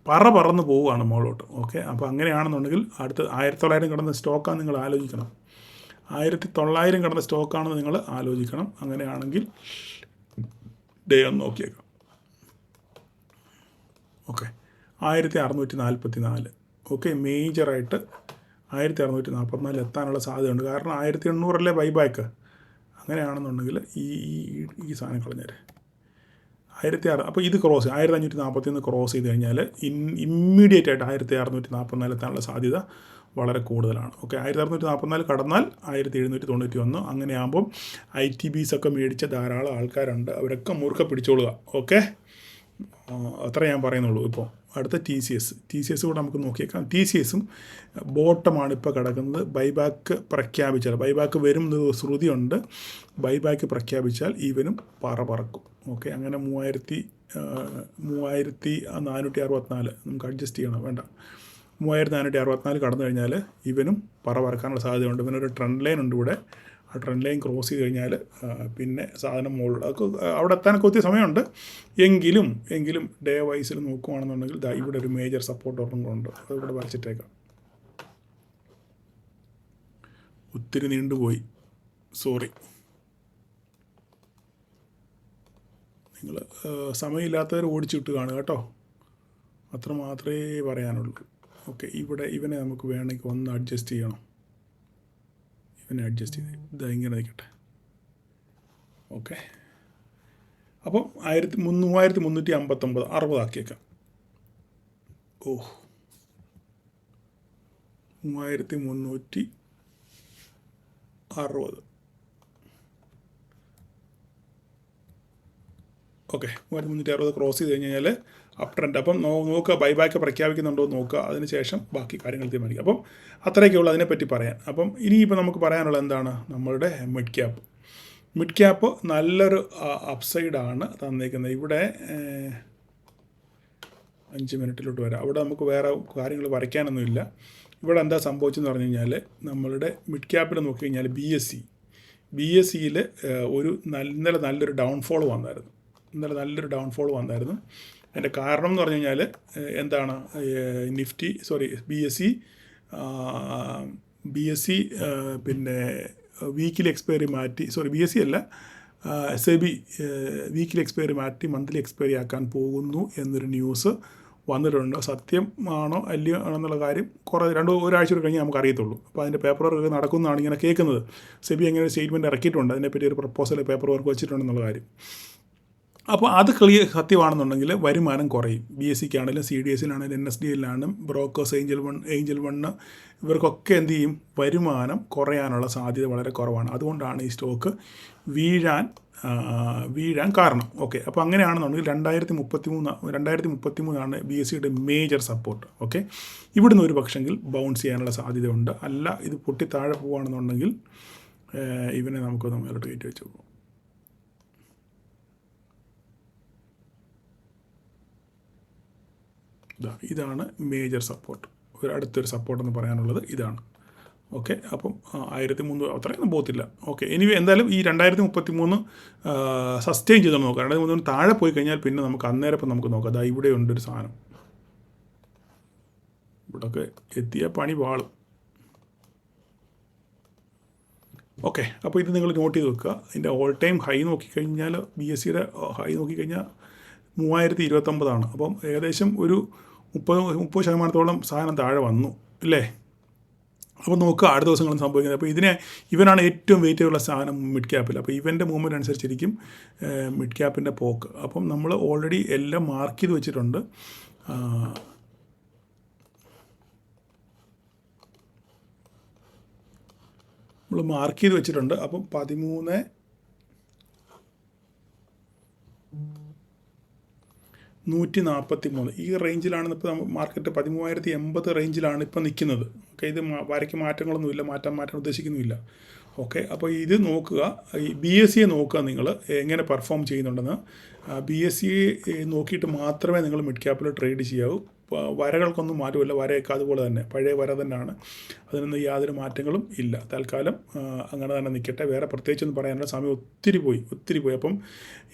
പറന്ന് പോവുകയാണ് മുകളിലോട്ട്. ഓക്കെ, അപ്പോൾ അങ്ങനെയാണെന്നുണ്ടെങ്കിൽ അടുത്ത് 1900 കിടന്ന സ്റ്റോക്കാണ് നിങ്ങൾ ആലോചിക്കണം. 1900 കിടന്ന സ്റ്റോക്കാണെന്ന് നിങ്ങൾ ആലോചിക്കണം. അങ്ങനെയാണെങ്കിൽ ഡേ ഒന്ന് നോക്കിയേക്കാം. ഓക്കെ, 1644. ഓക്കെ, മേജറായിട്ട് 1644 എത്താനുള്ള സാധ്യതയുണ്ട്. കാരണം 1800 ബൈബാക്ക്. അങ്ങനെയാണെന്നുണ്ടെങ്കിൽ ഈ സാധനം കളഞ്ഞേരെ 1600. അപ്പോൾ ഇത് ക്രോസ് 1541 ക്രോസ് ചെയ്ത് കഴിഞ്ഞാൽ ഇമ്മീഡിയറ്റ് ആയിട്ട് 1644 എത്താനുള്ള സാധ്യത വളരെ കൂടുതലാണ്. ഓക്കെ, 1644 കടന്നാൽ 1791. അങ്ങനെയാകുമ്പം ITBs ഒക്കെ മേടിച്ച ധാരാളം ആൾക്കാരുണ്ട്. അവരൊക്കെ മുറുക്കെ പിടിച്ചോളുക. ഓക്കെ, അത്ര ഞാൻ പറയുന്നുള്ളൂ. ഇപ്പോൾ അടുത്ത TCS കൂടെ നമുക്ക് നോക്കിയേക്കാം. TCSും ബോട്ടമാണ് ഇപ്പോൾ കിടക്കുന്നത്. ബൈബാക്ക് പ്രഖ്യാപിച്ചാൽ, ബൈബാക്ക് വരും ശ്രുതിയുണ്ട്, ബൈബാക്ക് പ്രഖ്യാപിച്ചാൽ ഇവനും പറക്കും. ഓക്കെ, അങ്ങനെ 3464 നമുക്ക് അഡ്ജസ്റ്റ് ചെയ്യണം, വേണ്ട, 3464 കടന്നു കഴിഞ്ഞാൽ ഇവനും പറക്കാനുള്ള സാധ്യതയുണ്ട്. ഇവനൊരു ട്രെൻഡ് ലൈൻ ഉണ്ട് ഇവിടെ. ആ ട്രെൻഡ് ലൈൻ ക്രോസ് ചെയ്ത് കഴിഞ്ഞാൽ പിന്നെ സാധനം മുകളിൽ അവിടെ എത്താനൊക്കെ ഒത്തിരി സമയമുണ്ട്. എങ്കിലും ഡേ വൈസിൽ നോക്കുകയാണെന്നുണ്ടെങ്കിൽ ഇവിടെ ഒരു മേജർ സപ്പോർട്ട് ഉണ്ട്. അത് ഇവിടെ വരച്ചിട്ടേക്കാം. ഒത്തിരി നീണ്ടുപോയി, സോറി. നിങ്ങൾ സമയമില്ലാത്തവർ ഓടിച്ചിട്ട് കാണുക കേട്ടോ, അത്ര മാത്രമേ പറയാനുള്ളൂ. ഓക്കെ, ഇവനെ നമുക്ക് വേണമെങ്കിൽ ഒന്ന് അഡ്ജസ്റ്റ് ചെയ്യണം. ഇവനെ അഡ്ജസ്റ്റ് ചെയ്ത് ഇങ്ങനെ നിൽക്കട്ടെ. ഓക്കെ, അപ്പം 3359 60 ആക്കിയേക്കാം. 3360. ഓക്കെ, 3360 ക്രോസ് ചെയ്ത് കഴിഞ്ഞാൽ അപ് ട്രെൻഡ്. അപ്പം നോക്കുക, ബൈബാക്ക് പ്രഖ്യാപിക്കുന്നുണ്ടോ എന്ന് നോക്കുക. അതിനുശേഷം ബാക്കി കാര്യങ്ങൾ തീരുമാനിക്കുക. അപ്പം അത്രയൊക്കെയുള്ളൂ അതിനെപ്പറ്റി പറയാൻ. അപ്പം ഇനിയിപ്പോൾ നമുക്ക് പറയാനുള്ളത് എന്താണ്, നമ്മളുടെ മിഡ് ക്യാപ്പ് നല്ലൊരു അപ്സൈഡാണ് തന്നേക്കുന്നത്. ഇവിടെ 5 മിനിറ്റിലോട്ട് വരാം. അവിടെ നമുക്ക് വേറെ കാര്യങ്ങൾ വരയ്ക്കാനൊന്നുമില്ല. ഇവിടെ എന്താ സംഭവിച്ചെന്ന് പറഞ്ഞു കഴിഞ്ഞാൽ, നമ്മളുടെ മിഡ് ക്യാപ്പിൽ നോക്കി കഴിഞ്ഞാൽ BSEയിൽ ഒരു ഇന്നലെ നല്ലൊരു ഡൗൺഫോൾ വന്നായിരുന്നു. അതിൻ്റെ കാരണം എന്ന് പറഞ്ഞു കഴിഞ്ഞാൽ എന്താണ്, BSE പിന്നെ വീക്കിലി എക്സ്പയറി മാറ്റി, BSE അല്ല, SEBI വീക്കിലി എക്സ്പയറി മാറ്റി മന്ത്ലി എക്സ്പയറി ആക്കാൻ പോകുന്നു എന്നൊരു ന്യൂസ് വന്നിട്ടുണ്ട്. സത്യമാണോ അല്ലയോ എന്നുള്ള കാര്യം ഒരാഴ്ച കഴിഞ്ഞ് നമുക്ക് അറിയത്തുള്ളൂ. അപ്പോൾ അതിൻ്റെ പേപ്പർ വർക്ക് നടക്കുന്നതാണ് ഇങ്ങനെ കേൾക്കുന്നത്. SEBI അങ്ങനെ സ്റ്റേറ്റ്മെൻറ്റ് ഇറക്കിയിട്ടുണ്ട്, അതിനെപ്പറ്റി ഒരു പ്രപ്പോസൽ പേപ്പർ വർക്ക് വെച്ചിട്ടുണ്ടെന്നുള്ള കാര്യം. അപ്പോൾ അത് സത്യമാണെന്നുണ്ടെങ്കിൽ വരുമാനം കുറയും. BSEക്കാണെങ്കിലും CDSനാണെങ്കിലും NSDLാണെങ്കിലും ബ്രോക്കേഴ്സ് ഏഞ്ചൽ വണ്ണ് ഇവർക്കൊക്കെ എന്ത് ചെയ്യും, വരുമാനം കുറയാനുള്ള സാധ്യത വളരെ കുറവാണ്. അതുകൊണ്ടാണ് ഈ സ്റ്റോക്ക് വീഴാൻ കാരണം. ഓക്കെ, അപ്പോൾ അങ്ങനെയാണെന്നുണ്ടെങ്കിൽ 2033 BSEയുടെ മേജർ സപ്പോർട്ട്. ഓക്കെ, ഇവിടുന്ന് ഒരു പക്ഷെങ്കിൽ ബൗൺസ് ചെയ്യാനുള്ള സാധ്യതയുണ്ട്. അല്ല, ഇത് പൊട്ടി താഴെ പോവുകയാണെന്നുണ്ടെങ്കിൽ ഇവനെ നമുക്കൊന്ന് മേലോട്ട് കയറ്റി വെച്ച് പോകും. ഇതാണ് മേജർ സപ്പോർട്ട്. അടുത്തൊരു സപ്പോർട്ടെന്ന് പറയാനുള്ളത് ഇതാണ്. ഓക്കെ, അപ്പം 1300 അത്രയൊന്നും പോകത്തില്ല. ഓക്കെ, എന്തായാലും ഈ 2033 സസ്റ്റെയിൻ ചെയ്ത് നോക്കാം. 2033 താഴെ പോയി കഴിഞ്ഞാൽ പിന്നെ നമുക്ക് അന്നേരം നമുക്ക് നോക്കാം. ഇവിടെ ഉണ്ടൊരു സാധനം, ഇവിടെയൊക്കെ എത്തിയ പണി വാളും. ഓക്കെ, അപ്പോൾ ഇത് നിങ്ങൾ നോട്ട് ചെയ്ത് വെക്കുക. ഇതിൻ്റെ ഓൾ ടൈം ഹൈ നോക്കിക്കഴിഞ്ഞാൽ BSEയുടെ ഹൈ നോക്കിക്കഴിഞ്ഞാൽ 3029 അപ്പം ഏകദേശം ഒരു 30% സാധനം താഴെ വന്നു അല്ലേ. അപ്പോൾ നോക്കുക അടുത്ത ദിവസങ്ങളും സംഭവിക്കുന്നത്. അപ്പോൾ ഇവനാണ് ഏറ്റവും വെയിറ്റുള്ള സാധനം മിഡ് ക്യാപ്പിൽ. അപ്പോൾ ഇവൻ്റെ മൂവ്മെൻറ്റ് അനുസരിച്ചിരിക്കും മിഡ് ക്യാപ്പിൻ്റെ പോക്ക്. അപ്പം നമ്മൾ ഓൾറെഡി എല്ലാം മാർക്ക് ചെയ്ത് വെച്ചിട്ടുണ്ട്. അപ്പം 13143 ഈ റേഞ്ചിലാണ് ഇപ്പോൾ മാർക്കറ്റ് 13080 റേഞ്ചിലാണ് ഇപ്പോൾ നിൽക്കുന്നത്. ഓക്കെ, ഇത് വരയ്ക്ക് മാറ്റങ്ങളൊന്നുമില്ല, മാറ്റാൻ ഉദ്ദേശിക്കുന്നുമില്ല. ഓക്കെ, അപ്പോൾ ഇത് നോക്കുക, ഈ BSE നോക്കുക നിങ്ങൾ എങ്ങനെ പെർഫോം ചെയ്യുന്നുണ്ടെന്ന്. BSE നോക്കിയിട്ട് മാത്രമേ നിങ്ങൾ മിഡ് ക്യാപ്പിൽ ട്രേഡ് ചെയ്യാവൂ. വരകൾക്കൊന്നും മാറ്റമില്ല, വരയൊക്കെ അതുപോലെ തന്നെ പഴയ വര തന്നെയാണ്, അതിനൊന്നും യാതൊരു മാറ്റങ്ങളും ഇല്ല. തൽക്കാലം അങ്ങനെ തന്നെ നിൽക്കട്ടെ. വേറെ പ്രത്യേകിച്ചൊന്നും പറയാനുള്ള സമയം ഒത്തിരി പോയി. അപ്പം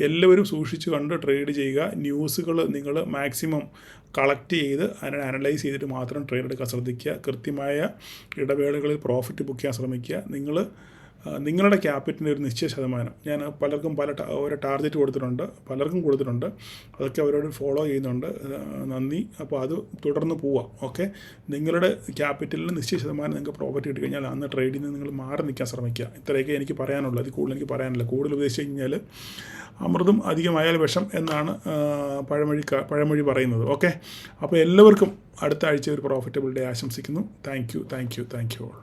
എല്ലാവരും സൂക്ഷിച്ച് കണ്ട് ട്രേഡ് ചെയ്യുക. ന്യൂസുകൾ നിങ്ങൾ മാക്സിമം കളക്ട് ചെയ്ത് അതിനെ അനലൈസ് ചെയ്തിട്ട് മാത്രം ട്രേഡ് എടുക്കാൻ ശ്രദ്ധിക്കുക. കൃത്യമായ ഇടവേളകളിൽ പ്രോഫിറ്റ് ബുക്ക് ചെയ്യാൻ ശ്രമിക്കുക. നിങ്ങൾ നിങ്ങളുടെ ക്യാപിറ്റലിൻ്റെ ഒരു നിശ്ചയ ശതമാനം ഞാൻ പലർക്കും ഓരോ ടാർഗറ്റ് കൊടുത്തിട്ടുണ്ട് അതൊക്കെ അവരോട് ഫോളോ ചെയ്യുന്നുണ്ട്. നന്ദി. അപ്പോൾ അത് തുടർന്ന് പോവാം. ഓക്കെ, നിങ്ങളുടെ ക്യാപിറ്റലിന് നിശ്ചയ ശതമാനം നിങ്ങൾക്ക് പ്രോപ്പർട്ടി കിട്ടി കഴിഞ്ഞാൽ അന്ന് ട്രേഡിൽ നിന്ന് നിങ്ങൾ മാറി നിൽക്കാൻ ശ്രമിക്കുക. ഇത്രയൊക്കെ എനിക്ക് പറയാനുള്ളൂ. അതിൽ കൂടുതൽ എനിക്ക് പറയാനില്ല. കൂടുതൽ ഉദ്ദേശിച്ച് കഴിഞ്ഞാൽ അമൃതും അധികമായാൽ വിഷം എന്നാണ് പഴമൊഴി പറയുന്നത്. ഓക്കെ, അപ്പോൾ എല്ലാവർക്കും അടുത്ത ആഴ്ച ഒരു പ്രോഫിറ്റബിൾ ഡേ ആശംസിക്കുന്നു. Thank you all.